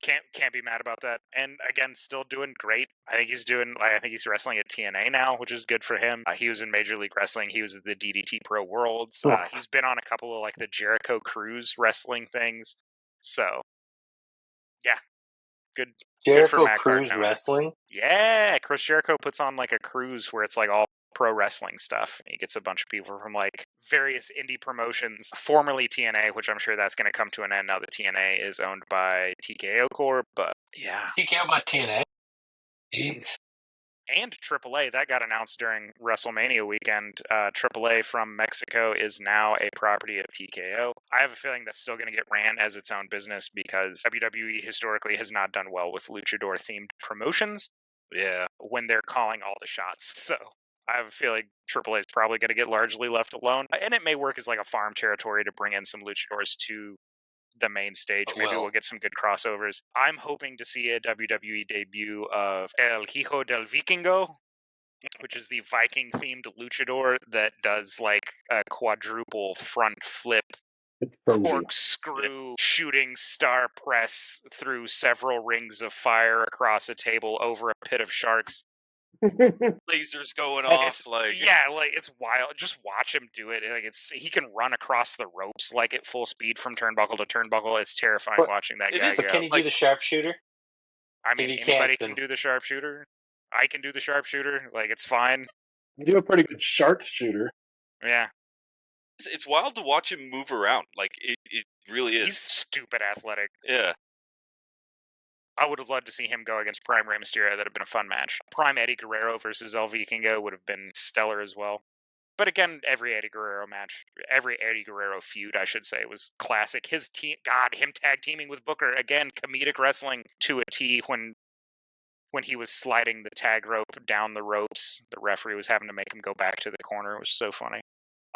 Can't be mad about that. And again, still doing great. I think he's wrestling at TNA now, which is good for him. He was in Major League Wrestling. He was at the DDT Pro Worlds. He's been on a couple of like the Jericho Cruise wrestling things. So yeah, good. Jericho good for Matt Cruise Cardona. Wrestling? Yeah, Chris Jericho puts on like a cruise where it's like all pro wrestling stuff. He gets a bunch of people from like various indie promotions, formerly TNA, which I'm sure that's going to come to an end now that TNA is owned by TKO Corp. But yeah, TKO by TNA. Jeez. And AAA, that got announced during WrestleMania weekend. AAA from Mexico is now a property of TKO. I have a feeling that's still going to get ran as its own business because WWE historically has not done well with luchador-themed promotions. Yeah, when they're calling all the shots. So I have a feeling AAA is probably going to get largely left alone. And it may work as like a farm territory to bring in some luchadors to the main stage. Maybe we'll get some good crossovers. I'm hoping to see a WWE debut of El Hijo del Vikingo, which is the Viking themed luchador that does like a quadruple front flip corkscrew shooting star press through several rings of fire across a table over a pit of sharks. Lasers going off, it's wild. Just watch him do it. Like he can run across the ropes like at full speed from turnbuckle to turnbuckle. It's terrifying watching that guy go. Can he do the sharpshooter? I mean, anybody can do the sharpshooter. I can do the sharpshooter. Like, it's fine. You do a pretty good sharpshooter. Yeah. It's wild to watch him move around. Like, it really is. He's stupid athletic. Yeah. I would have loved to see him go against Prime Rey Mysterio. That would have been a fun match. Prime Eddie Guerrero versus El Vikingo would have been stellar as well. But again, every Eddie Guerrero feud, I should say, was classic. His team, him tag teaming with Booker, again, comedic wrestling to a T when when he was sliding the tag rope down the ropes. The referee was having to make him go back to the corner. It was so funny.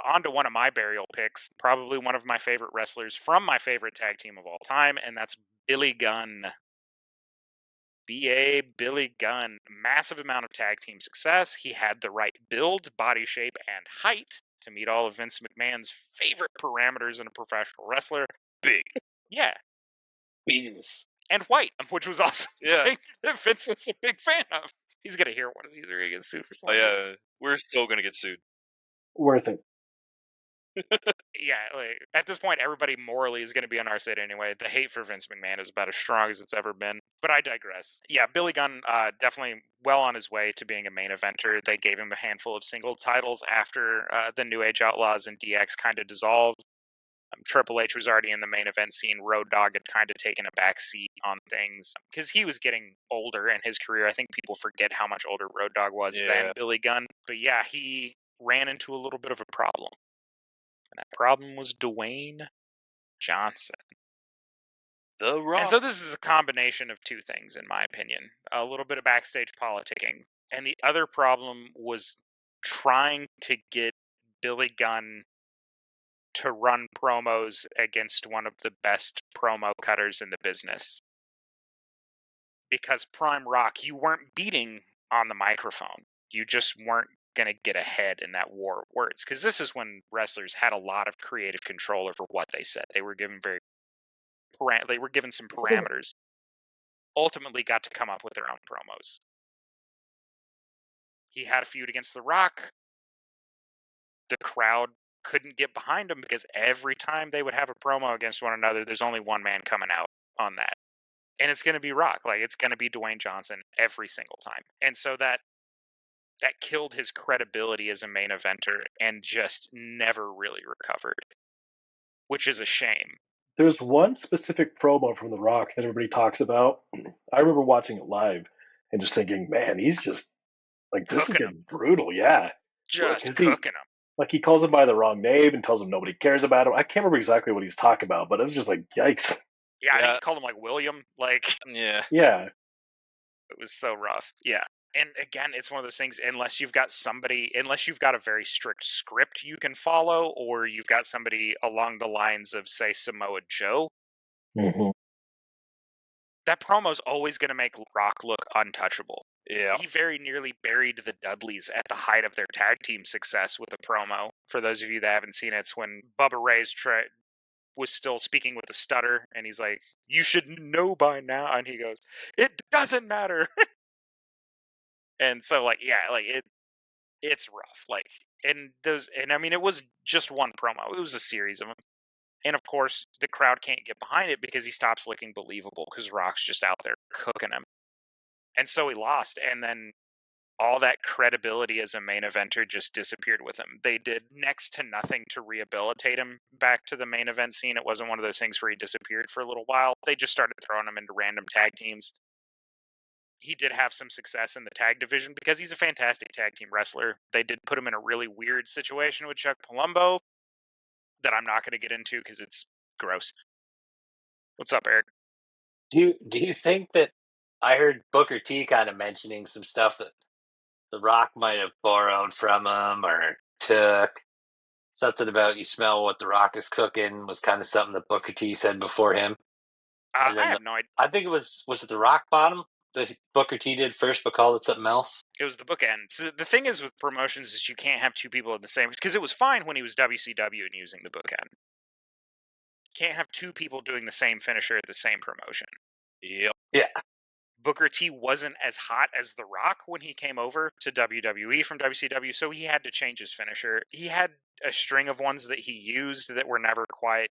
On to one of my burial picks, probably one of my favorite wrestlers from my favorite tag team of all time, and that's Billy Gunn. B.A. Billy Gunn. Massive amount of tag team success. He had the right build, body shape, and height to meet all of Vince McMahon's favorite parameters in a professional wrestler. Big. Yeah. Beans. And white, which was also Yeah. that Vince was a big fan of. He's going to hear one of these or he gets sued for something. Oh, yeah. We're still going to get sued. Worth it. Yeah, like, at this point, everybody morally is going to be on our side anyway. The hate for Vince McMahon is about as strong as it's ever been. But I digress. Yeah, Billy Gunn definitely well on his way to being a main eventer. They gave him a handful of single titles after the New Age Outlaws and DX kind of dissolved. Triple H was already in the main event scene. Road Dogg had kind of taken a back seat on things because he was getting older in his career. I think people forget how much older Road Dogg was than Billy Gunn. But yeah, he ran into a little bit of a problem. And that problem was Dwayne Johnson. The Rock. And so this is a combination of two things, in my opinion. A little bit of backstage politicking. And the other problem was trying to get Billy Gunn to run promos against one of the best promo cutters in the business. Because Prime Rock, you weren't beating on the microphone. You just weren't going to get ahead in that war of words. Because this is when wrestlers had a lot of creative control over what they said. They were given some parameters. Ultimately got to come up with their own promos. He had a feud against The Rock. The crowd couldn't get behind him because every time they would have a promo against one another, there's only one man coming out on that. And it's going to be Rock. Like, it's going to be Dwayne Johnson every single time. And so that killed his credibility as a main eventer and just never really recovered, which is a shame. There's one specific promo from The Rock that everybody talks about. I remember watching it live and just thinking, man, he's just like, this is getting brutal. Yeah. Just cooking him. Like, he calls him by the wrong name and tells him nobody cares about him. I can't remember exactly what he's talking about, but it was just like, yikes. Yeah, I think he called him like William. Like, yeah. It was so rough. Yeah. And again, it's one of those things, unless you've got a very strict script you can follow, or you've got somebody along the lines of, say, Samoa Joe, that promo's always going to make Rock look untouchable. Yeah. He very nearly buried the Dudleys at the height of their tag team success with a promo. For those of you that haven't seen it, it's when Bubba Ray was still speaking with a stutter, and he's like, "You should know by now," and he goes, "It doesn't matter." And so, it's rough. I mean, it was just one promo. It was a series of them. And of course, the crowd can't get behind it because he stops looking believable because Rock's just out there cooking him. And so he lost. And then all that credibility as a main eventer just disappeared with him. They did next to nothing to rehabilitate him back to the main event scene. It wasn't one of those things where he disappeared for a little while. They just started throwing him into random tag teams. He did have some success in the tag division because he's a fantastic tag team wrestler. They did put him in a really weird situation with Chuck Palumbo that I'm not going to get into because it's gross. What's up, Eric? Do you think that I heard Booker T kind of mentioning some stuff that The Rock might have borrowed from him or took? Something about you smell what The Rock is cooking was kind of something that Booker T said before him. I have no idea. I think was it the Rock Bottom that Booker T did first, but called it something else? It was the bookend. So the thing is with promotions is you can't have two people in the same, because it was fine when he was WCW and using the bookend. You can't have two people doing the same finisher at the same promotion. Yep. Yeah. Booker T wasn't as hot as The Rock when he came over to WWE from WCW, so he had to change his finisher. He had a string of ones that he used that were never quite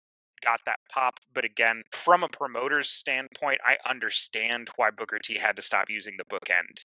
got that pop. But again, from a promoter's standpoint, I understand why Booker T had to stop using the bookend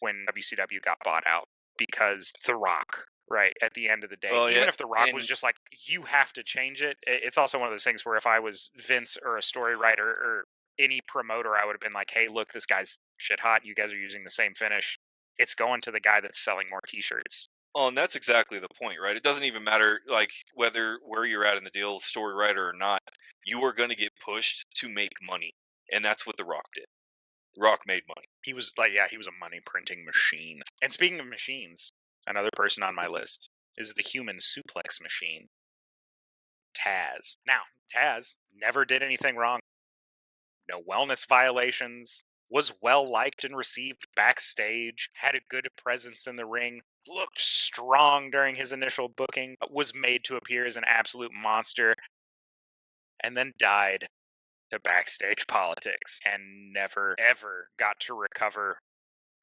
when WCW got bought out, because The Rock, right, at the end of the day, even if The Rock was just like, you have to change it, it's also one of those things where if I was Vince or a story writer or any promoter, I would have been like, hey, look, this guy's shit hot. You guys are using the same finish. It's going to the guy that's selling more t-shirts. Oh, and that's exactly the point, right? It doesn't even matter, like, where you're at in the deal, story writer or not, you are going to get pushed to make money. And that's what The Rock did. Rock made money. He was a money printing machine. And speaking of machines, another person on my list is the human suplex machine, Taz. Now, Taz never did anything wrong. No wellness violations, was well liked and received backstage, had a good presence in the ring, looked strong during his initial booking, was made to appear as an absolute monster, and then died to backstage politics and never, ever got to recover.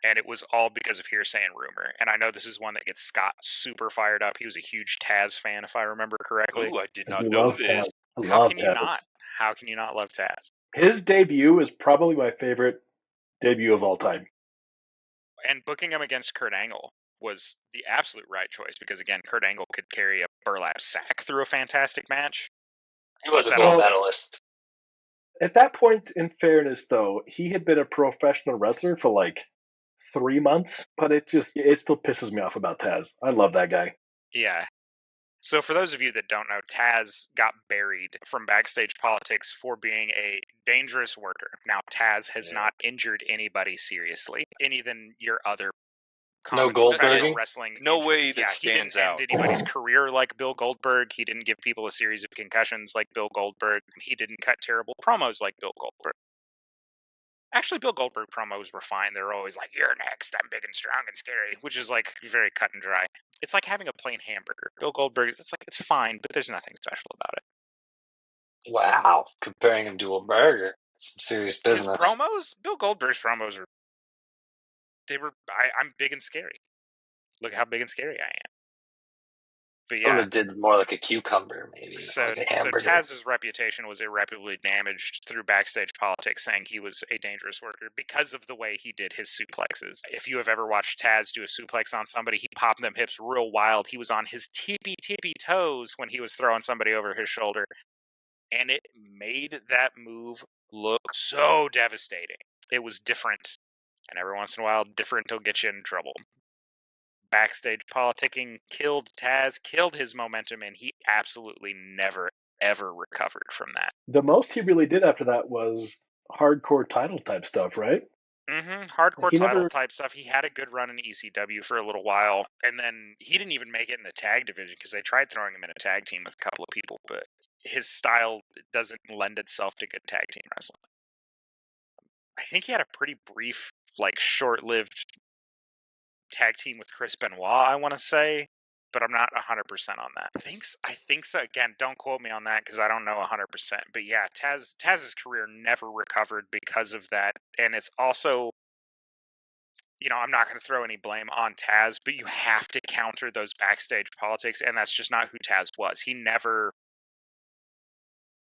And it was all because of hearsay and rumor. And I know this is one that gets Scott super fired up. He was a huge Taz fan, if I remember correctly. Ooh, I did not We know love this. Taz. I How love can you Taz. not? How can you not love Taz? His debut is probably my favorite debut of all time. And booking him against Kurt Angle was the absolute right choice because, again, Kurt Angle could carry a burlap sack through a fantastic match. He was But a that gold also, medalist. At that point, in fairness, though, he had been a professional wrestler for like 3 months, but it still pisses me off about Taz. I love that guy. yeah. So for those of you that don't know, Taz got buried from backstage politics for being a dangerous worker. Now, Taz has not injured anybody seriously, any than your other No common professional Goldberging? wrestling No injuries. way that Yeah, stands he didn't out. end anybody's career like Bill Goldberg. He didn't give people a series of concussions like Bill Goldberg. He didn't cut terrible promos like Bill Goldberg. Actually, Bill Goldberg promos were fine. They're always like, "You're next. I'm big and strong and scary," which is like very cut and dry. It's like having a plain hamburger. Bill Goldberg's, it's fine, but there's nothing special about it. Wow. Comparing him to a burger. Some serious business. His promos, Bill Goldberg's promos I'm big and scary. Look how big and scary I am. But yeah. Someone did more like a cucumber, maybe, like a hamburger. So Taz's reputation was irreparably damaged through backstage politics, saying he was a dangerous worker because of the way he did his suplexes. If you have ever watched Taz do a suplex on somebody, he popped them hips real wild. He was on his tippy toes when he was throwing somebody over his shoulder. And it made that move look so devastating. It was different. And every once in a while, different will get you in trouble. Backstage politicking killed Taz, killed his momentum, and he absolutely never, ever recovered from that. The most he really did after that was hardcore title type stuff, right? Hardcore title type stuff. He had a good run in ECW for a little while, and then he didn't even make it in the tag division because they tried throwing him in a tag team with a couple of people, but his style doesn't lend itself to good tag team wrestling. I think he had a pretty brief, like short-lived tag team with Chris Benoit, I want to say, but I'm not 100% on that. I think so. Again, don't quote me on that because I don't know 100%. But yeah, Taz's career never recovered because of that, and it's also, I'm not going to throw any blame on Taz, but you have to counter those backstage politics, and that's just not who Taz was. He never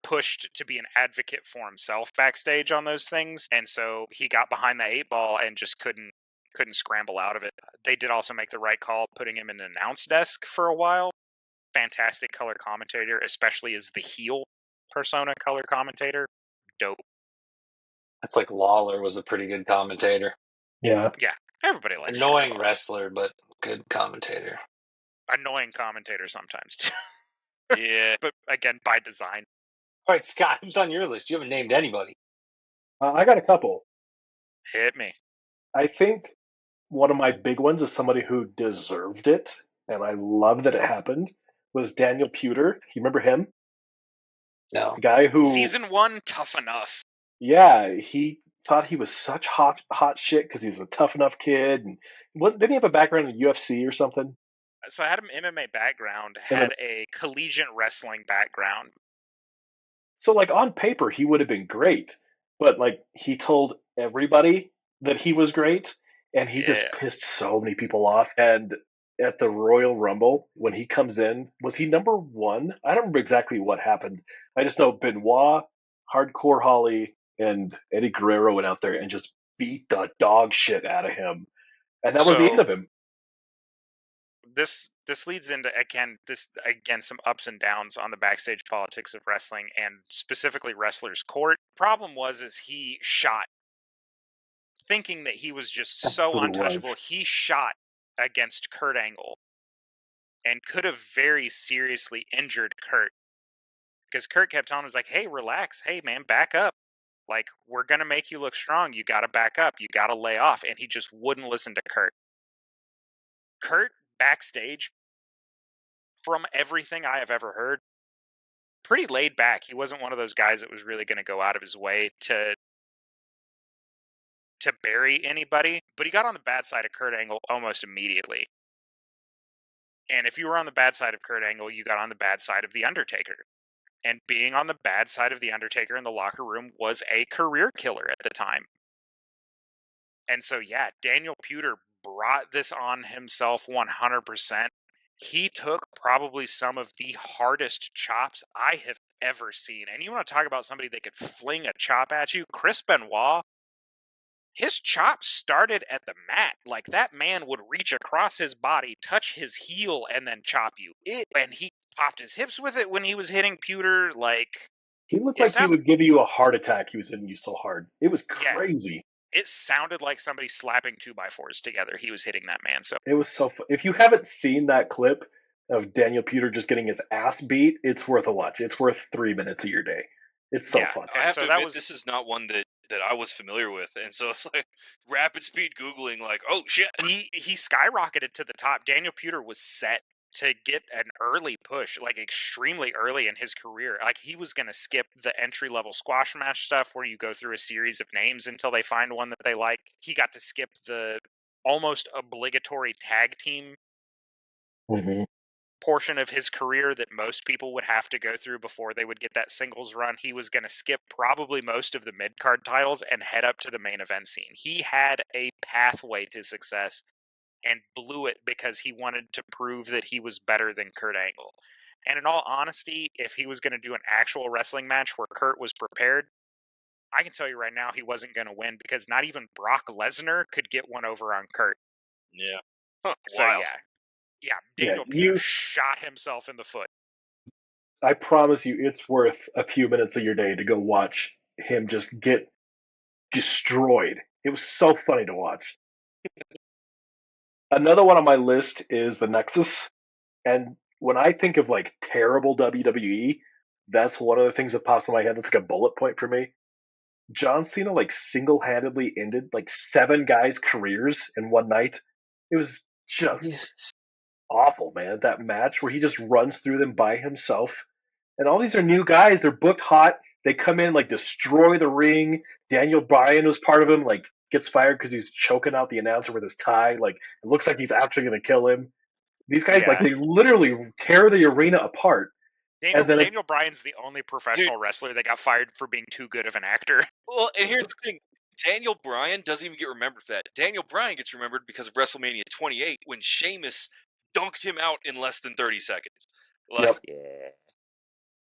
pushed to be an advocate for himself backstage on those things, and so he got behind the 8 ball and just couldn't scramble out of it. They did also make the right call putting him in an announce desk for a while. Fantastic color commentator, especially as the heel persona color commentator. Dope. That's like Lawler was a pretty good commentator. Yeah. Yeah, everybody likes annoying wrestler, but good commentator. Annoying commentator sometimes too. Yeah. But again, by design. All right, Scott, who's on your list? You haven't named anybody. I got a couple. Hit me. I think one of my big ones is somebody who deserved it, and I love that it happened, was Daniel Puder. You remember him? No. The guy who... Season 1, tough enough. Yeah, he thought he was such hot shit because he's a tough enough kid. And didn't he have a background in UFC or something? So I had an MMA background, had a collegiate wrestling background. So, like, on paper, he would have been great. But, like, he told everybody that he was great, and he just pissed so many people off. And at the Royal Rumble, when he comes in, was he number 1? I don't remember exactly what happened. I just know Benoit, Hardcore Holly, and Eddie Guerrero went out there and just beat the dog shit out of him. And that was the end of him. This leads into again some ups and downs on the backstage politics of wrestling and specifically Wrestler's Court. Problem was he shot, thinking that he was just so untouchable. He shot against Kurt Angle and could have very seriously injured Kurt because Kurt kept on, was like, "Hey, relax. Hey, man, back up." Like, we're going to make you look strong. You got to back up. You got to lay off. And he just wouldn't listen to Kurt. Kurt, backstage, from everything I have ever heard, pretty laid back. He wasn't one of those guys that was really going to go out of his way to bury anybody, but he got on the bad side of Kurt Angle almost immediately. And if you were on the bad side of Kurt Angle, you got on the bad side of The Undertaker. And being on the bad side of The Undertaker in the locker room was a career killer at the time. And so, yeah, Daniel Puder brought this on himself 100%. He took probably some of the hardest chops I have ever seen. And you want to talk about somebody that could fling a chop at you? Chris Benoit, his chops started at the mat. Like, that man would reach across his body, touch his heel, and then chop you. And he popped his hips with it when he was hitting Puder. Like, he looked like he would give you a heart attack. He was hitting you so hard. It was crazy. Yeah, it sounded like somebody slapping 2x4s together. He was hitting that man. So it was so fun. If you haven't seen that clip of Daniel Puder just getting his ass beat, it's worth a watch. It's worth 3 minutes of your day. It's so fun. I have to admit, this is not one that I was familiar with, and so it's like rapid speed Googling, like, oh shit. He skyrocketed to the top. Daniel Puder was set to get an early push, like extremely early in his career. Like, he was going to skip the entry-level squash match stuff where you go through a series of names until they find one that they like. He got to skip the almost obligatory tag team portion of his career that most people would have to go through before they would get that singles run. He was going to skip probably most of the mid-card titles and head up to the main event scene. He had a pathway to success and blew it because he wanted to prove that he was better than Kurt Angle. And in all honesty, if he was going to do an actual wrestling match where Kurt was prepared, I can tell you right now he wasn't going to win because not even Brock Lesnar could get one over on Kurt. Yeah. So, yeah, Daniel Puder shot himself in the foot. I promise you, it's worth a few minutes of your day to go watch him just get destroyed. It was so funny to watch. Another one on my list is the Nexus. And when I think of like terrible WWE, that's one of the things that pops in my head. That's like a bullet point for me. John Cena like single-handedly ended like 7 guys' careers in one night. It was just awful, man. That match where he just runs through them by himself. And all these are new guys. They're booked hot. They come in, like, destroy the ring. Daniel Bryan was part of him, like, gets fired because he's choking out the announcer with his tie. Like, it looks like he's actually going to kill him. These guys, like, they literally tear the arena apart. Daniel Bryan's the only professional wrestler that got fired for being too good of an actor. Well, and here's the thing. Daniel Bryan doesn't even get remembered for that. Daniel Bryan gets remembered because of WrestleMania 28 when Sheamus dunked him out in less than 30 seconds. Like,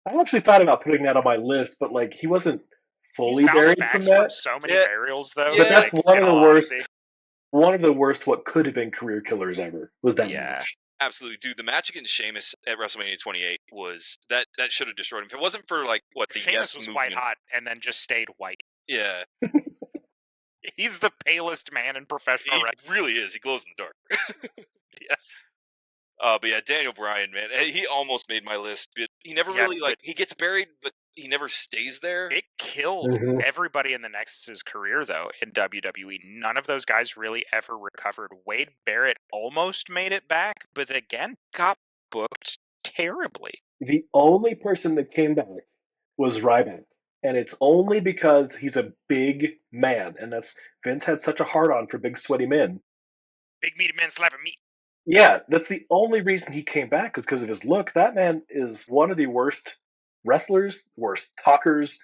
I actually thought about putting that on my list, but like he wasn't fully buried from that. From so many burials, though. But that's one of the worst. One of the worst, what could have been career killers ever was that match. Absolutely, dude. The match against Sheamus at WrestleMania 28 was that should have destroyed him. If it wasn't for like what the Sheamus was white hot and then just stayed white. Yeah. He's the palest man in professional wrestling. He really is. He glows in the dark. Yeah. But yeah, Daniel Bryan, man, he almost made my list, but he never really he gets buried, but he never stays there. It killed everybody in the Nexus's career, though, in WWE. None of those guys really ever recovered. Wade Barrett almost made it back, but again, got booked terribly. The only person that came back was Ryback. And it's only because he's a big man, and that's Vince had such a hard-on for big, sweaty men. Big meaty men slapping meat. Yeah, that's the only reason he came back, is because of his look. That man is one of the worst wrestlers, worst talkers,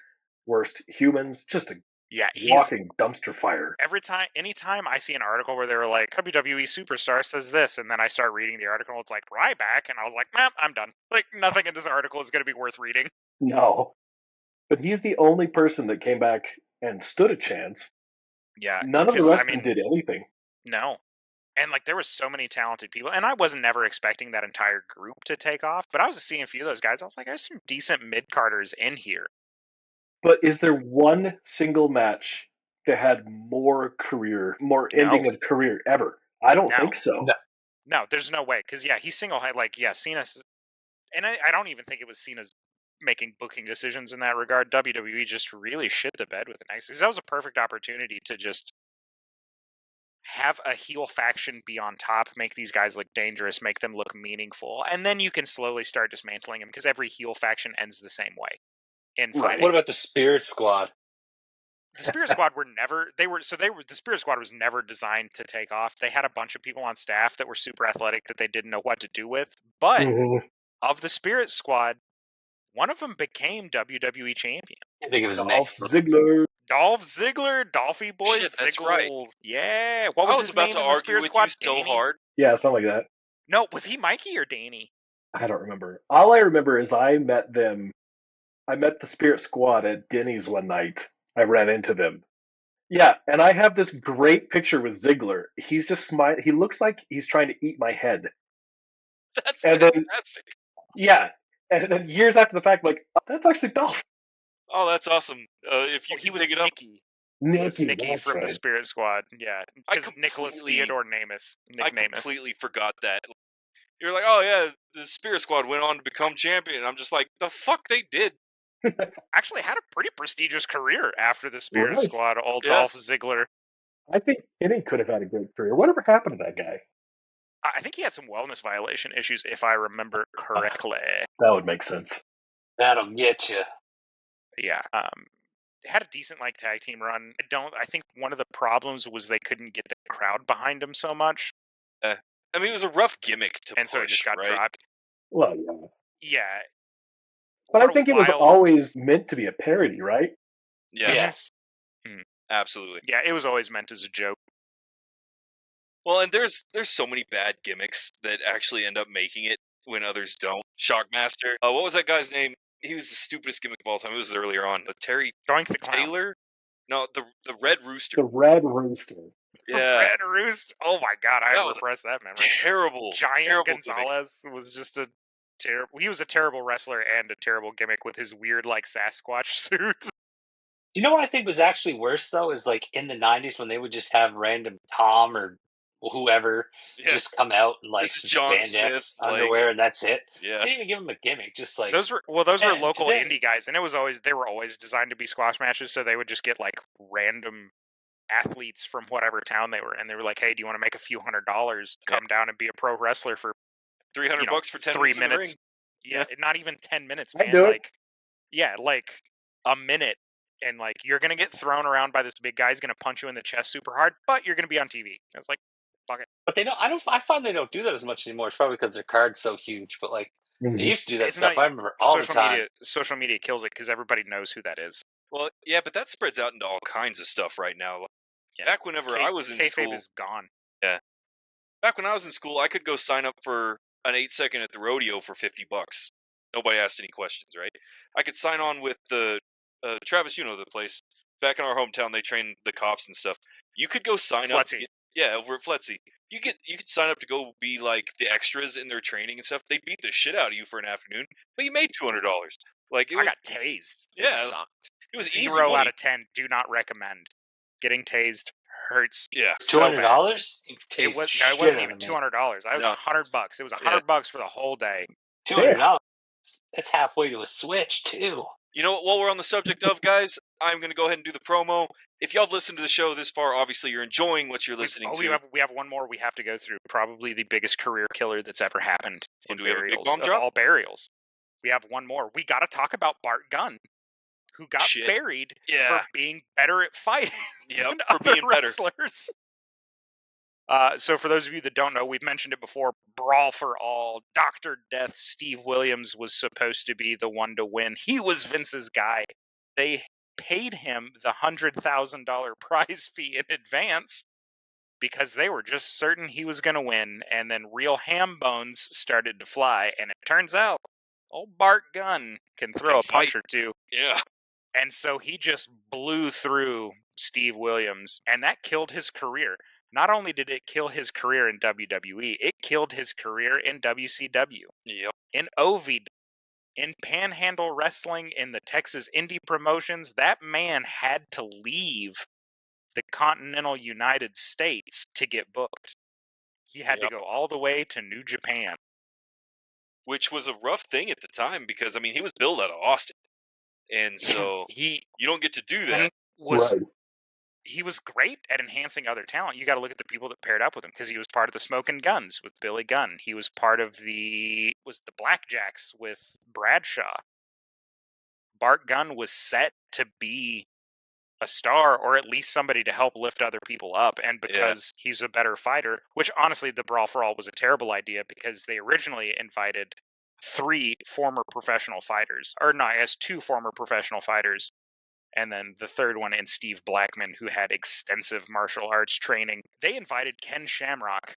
worst humans. Just a walking dumpster fire. Anytime I see an article where they're like, WWE superstar says this, and then I start reading the article, it's like Ryback, and I was like, I'm done. Like, nothing in this article is going to be worth reading. No. But he's the only person that came back and stood a chance. Yeah. None of the rest of them did anything. No. And, like, there were so many talented people. And I wasn't never expecting that entire group to take off. But I was seeing a few of those guys. I was like, there's some decent mid-carders in here. But is there one single match that had more ending of career ever? I don't think so. No, there's no way. Because, he single had, Cena. And I don't even think it was Cena's making booking decisions in that regard. WWE just really shit the bed with it. Because that was a perfect opportunity to just have a heel faction be on top, make these guys look dangerous, make them look meaningful, and then you can slowly start dismantling them because every heel faction ends the same way in fighting. What about the Spirit Squad? The Spirit Squad the Spirit Squad was never designed to take off. They had a bunch of people on staff that were super athletic that they didn't know what to do with. But of the Spirit Squad, one of them became WWE champion. I think it was Dolph Ziggler. Dolph Ziggler, Dolphy Boy Shit, Ziggles. that's right. Yeah. What was his name in the Spirit Squad? So hard. Yeah, something like that. No, was he Mikey or Danny? I don't remember. All I remember is I met them. I met the Spirit Squad at Denny's one night. I ran into them. Yeah, and I have this great picture with Ziggler. He's just smiling. He looks like he's trying to eat my head. That's fantastic. Yeah, and then years after the fact, like, oh, that's actually Dolph. Oh, that's awesome. If you he was pick it Nicky. Nicky from the Spirit Squad. Yeah, because Nicholas Theodore Namath. I completely forgot that. You're like, oh yeah, the Spirit Squad went on to become champion. I'm just like, the fuck they did. Actually had a pretty prestigious career after the Spirit Squad. Old Dolph Ziggler. I think Kenny could have had a great career. Whatever happened to that guy? I think he had some wellness violation issues, if I remember correctly. That would make sense. That'll get you. Yeah. Had a decent tag team run. I think one of the problems was they couldn't get the crowd behind him so much. I mean, it was a rough gimmick to push, so he just got right? dropped. Well, yeah. Yeah. But I think it was always meant to be a parody, right? Yeah. Yes. Absolutely. Yeah, it was always meant as a joke. Well, and there's so many bad gimmicks that actually end up making it when others don't. Shockmaster. What was that guy's name? He was the stupidest gimmick of all time. It was earlier on. Terry Taylor? No, the Red Rooster. The Red Rooster. Yeah. Red Rooster. Oh my god, I repressed that memory. Terrible. Giant Gonzalez was just a terrible. He was a terrible wrestler and a terrible gimmick with his weird Sasquatch suit. You know what I think was actually worse though is in the 90s when they would just have random Tom or whoever just come out in some spandex underwear and that's it. Yeah. They didn't even give them a gimmick. Just those were local indie guys, and they were always designed to be squash matches, so they would just get random athletes from whatever town they were in. They were like, "Hey, do you want to make a few $100? Come down and be a pro wrestler for $300 for 10 3 minutes." Yeah, not even 10 minutes, man. A minute. And you're gonna get thrown around by this big guy. He's gonna punch you in the chest super hard, but you're gonna be on TV. I was like, fuck it. But they don't. I find they don't do that as much anymore. It's probably because their card's so huge. But they used to do that stuff. I remember all the time. Social media kills it because everybody knows who that is. Well, yeah, but that spreads out into all kinds of stuff right now. Yeah. Back whenever I was in school, kayfabe is gone. Yeah. Back when I was in school, I could go sign up for an 8-second at the rodeo for $50. Nobody asked any questions, right? I could sign on with the Travis, you know the place. Back in our hometown, they train the cops and stuff. You could go sign up. Over at Fletzy. You could sign up to go be the extras in their training and stuff. They beat the shit out of you for an afternoon, but you made $200. I got tased. Yeah, it sucked. It was 0 out of 10. Do not recommend. Getting tased hurts. Yeah, $200. It wasn't even $200. It was $100. It was $100 for the whole day. $200. That's halfway to a Switch too. You know what? While we're on the subject of, guys, I'm going to go ahead and do the promo. If y'all have listened to the show this far, obviously you're enjoying what you're listening to. We have one more we have to go through. Probably the biggest career killer that's ever happened in do we burials. Have a big bomb drop? All burials. We have one more. We got to talk about Bart Gunn, who got buried for being better at fighting than other wrestlers. So for those of you that don't know, we've mentioned it before, Brawl for All, Dr. Death, Steve Williams was supposed to be the one to win. He was Vince's guy. They paid him the $100,000 prize fee in advance because they were just certain he was going to win, and then real ham bones started to fly, and it turns out old Bart Gunn can throw a punch or two. Yeah. And so he just blew through Steve Williams, and that killed his career. Not only did it kill his career in WWE, it killed his career in WCW, in OVW, in Panhandle Wrestling, in the Texas indie promotions. That man had to leave the continental United States to get booked. He had to go all the way to New Japan. which was a rough thing at the time because, I mean, he was billed out of Austin. And so you don't get to do that. He was great at enhancing other talent. You got to look at the people that paired up with him because he was part of the Smokin' Guns with Billy Gunn. He was part of the Blackjacks with Bradshaw. Bart Gunn was set to be a star or at least somebody to help lift other people up. And because he's a better fighter, which honestly, the Brawl for All was a terrible idea because they originally invited 3 former professional fighters, or no, I guess 2 former professional fighters. And then the third one in Steve Blackman, who had extensive martial arts training. They invited Ken Shamrock.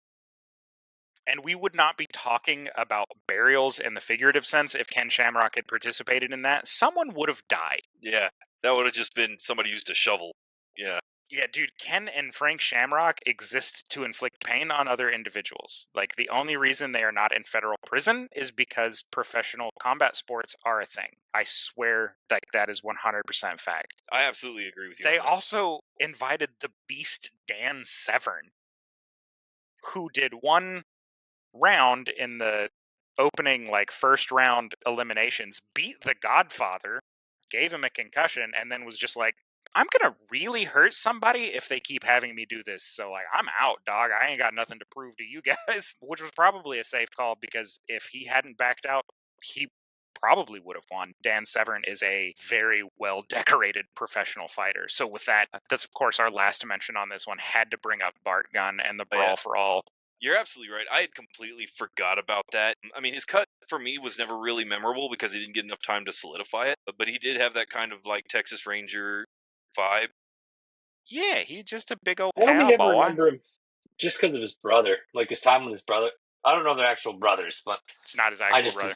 And we would not be talking about burials in the figurative sense if Ken Shamrock had participated in that. Someone would have died. Yeah, that would have just been somebody used a shovel. Yeah. Yeah, dude, Ken and Frank Shamrock exist to inflict pain on other individuals. Like, the only reason they are not in federal prison is because professional combat sports are a thing. I swear that is 100% fact. I absolutely agree with you. They also invited the Beast Dan Severn, who did 1 round in the opening, first round eliminations, beat the Godfather, gave him a concussion, and then was just like, I'm gonna really hurt somebody if they keep having me do this. So I'm out, dog. I ain't got nothing to prove to you guys. Which was probably a safe call because if he hadn't backed out, he probably would have won. Dan Severn is a very well decorated professional fighter. So with that, that's of course our last mention on this one. Had to bring up Bart Gunn and the Brawl for All. You're absolutely right. I had completely forgot about that. I mean, his cut for me was never really memorable because he didn't get enough time to solidify it. But he did have that kind of Texas Ranger vibe. Yeah, he's just a big old I only cowboy. ever remember him just because of his brother, his time with his brother. I don't know their actual brothers, but it's not his actual brother.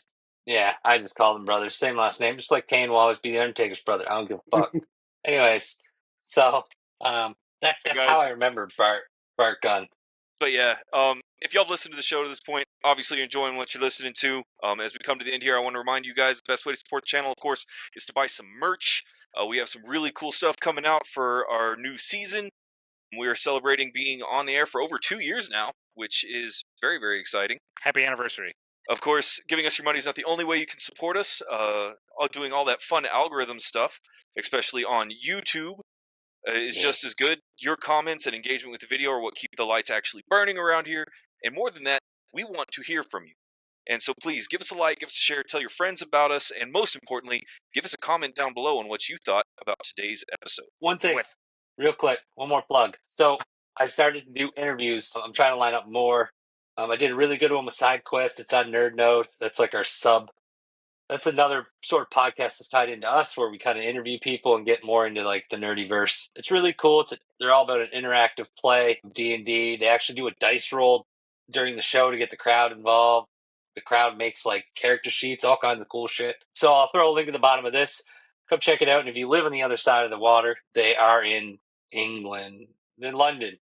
I just call them brothers. Same last name, just like Kane will always be the Undertaker's brother. I don't give a fuck. Anyways, so that's how I remember Bart Gunn. But yeah, if y'all have listened to the show to this point, obviously you're enjoying what you're listening to. As we come to the end here, I want to remind you guys the best way to support the channel, of course, is to buy some merch. We have some really cool stuff coming out for our new season. We are celebrating being on the air for over 2 years now, which is very, very exciting. Happy anniversary. Of course, giving us your money is not the only way you can support us. Doing all that fun algorithm stuff, especially on YouTube, is just as good. Your comments and engagement with the video are what keep the lights actually burning around here. And more than that, we want to hear from you. And so please give us a like, give us a share, tell your friends about us, and most importantly, give us a comment down below on what you thought about today's episode. One thing, real quick, one more plug. So I started to do interviews. I'm trying to line up more. I did a really good one with SideQuest. It's on Nerd Node. That's our sub. That's another sort of podcast that's tied into us where we kind of interview people and get more into the Nerdyverse. It's really cool. They're all about an interactive play of D&D. They actually do a dice roll during the show to get the crowd involved. The crowd makes character sheets, all kinds of cool shit. So I'll throw a link at the bottom of this. Come check it out. And if you live on the other side of the water, they are in England, in London,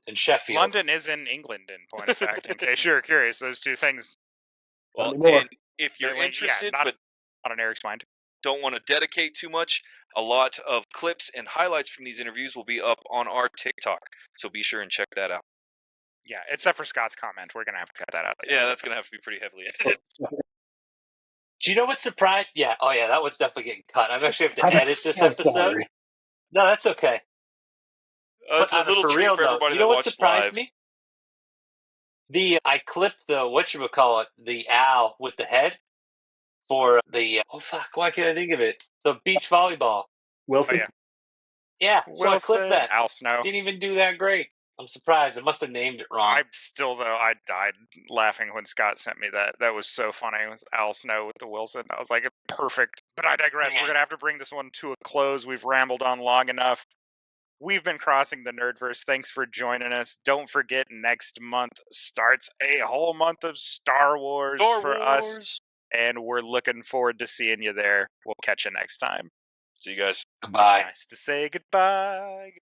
and Sheffield. London is in England, in point of fact, in case you're curious. Those two things. Well, and if you're interested, but not on Eric's mind, don't want to dedicate too much, a lot of clips and highlights from these interviews will be up on our TikTok. So be sure and check that out. Yeah, except for Scott's comment. We're going to have to cut that out. Yeah, that's going to have to be pretty heavily edited. Do you know what surprised? Yeah, that one's definitely getting cut. I actually have to edit this episode. Sorry. No, that's okay. It's a little treat for everybody that watched live. Me? I clipped the the owl with the head for the why can't I think of it? The beach volleyball. Wilson. Oh, yeah. So I clipped that. Al Snow didn't even do that great. I'm surprised. I must have named it wrong. I died laughing when Scott sent me that. That was so funny. It was Al Snow with the Wilson. I was like, perfect. But I digress. We're going to have to bring this one to a close. We've rambled on long enough. We've been crossing the Nerdverse. Thanks for joining us. Don't forget, next month starts a whole month of Star Wars for us. And we're looking forward to seeing you there. We'll catch you next time. See you guys. Goodbye. It's nice to say goodbye.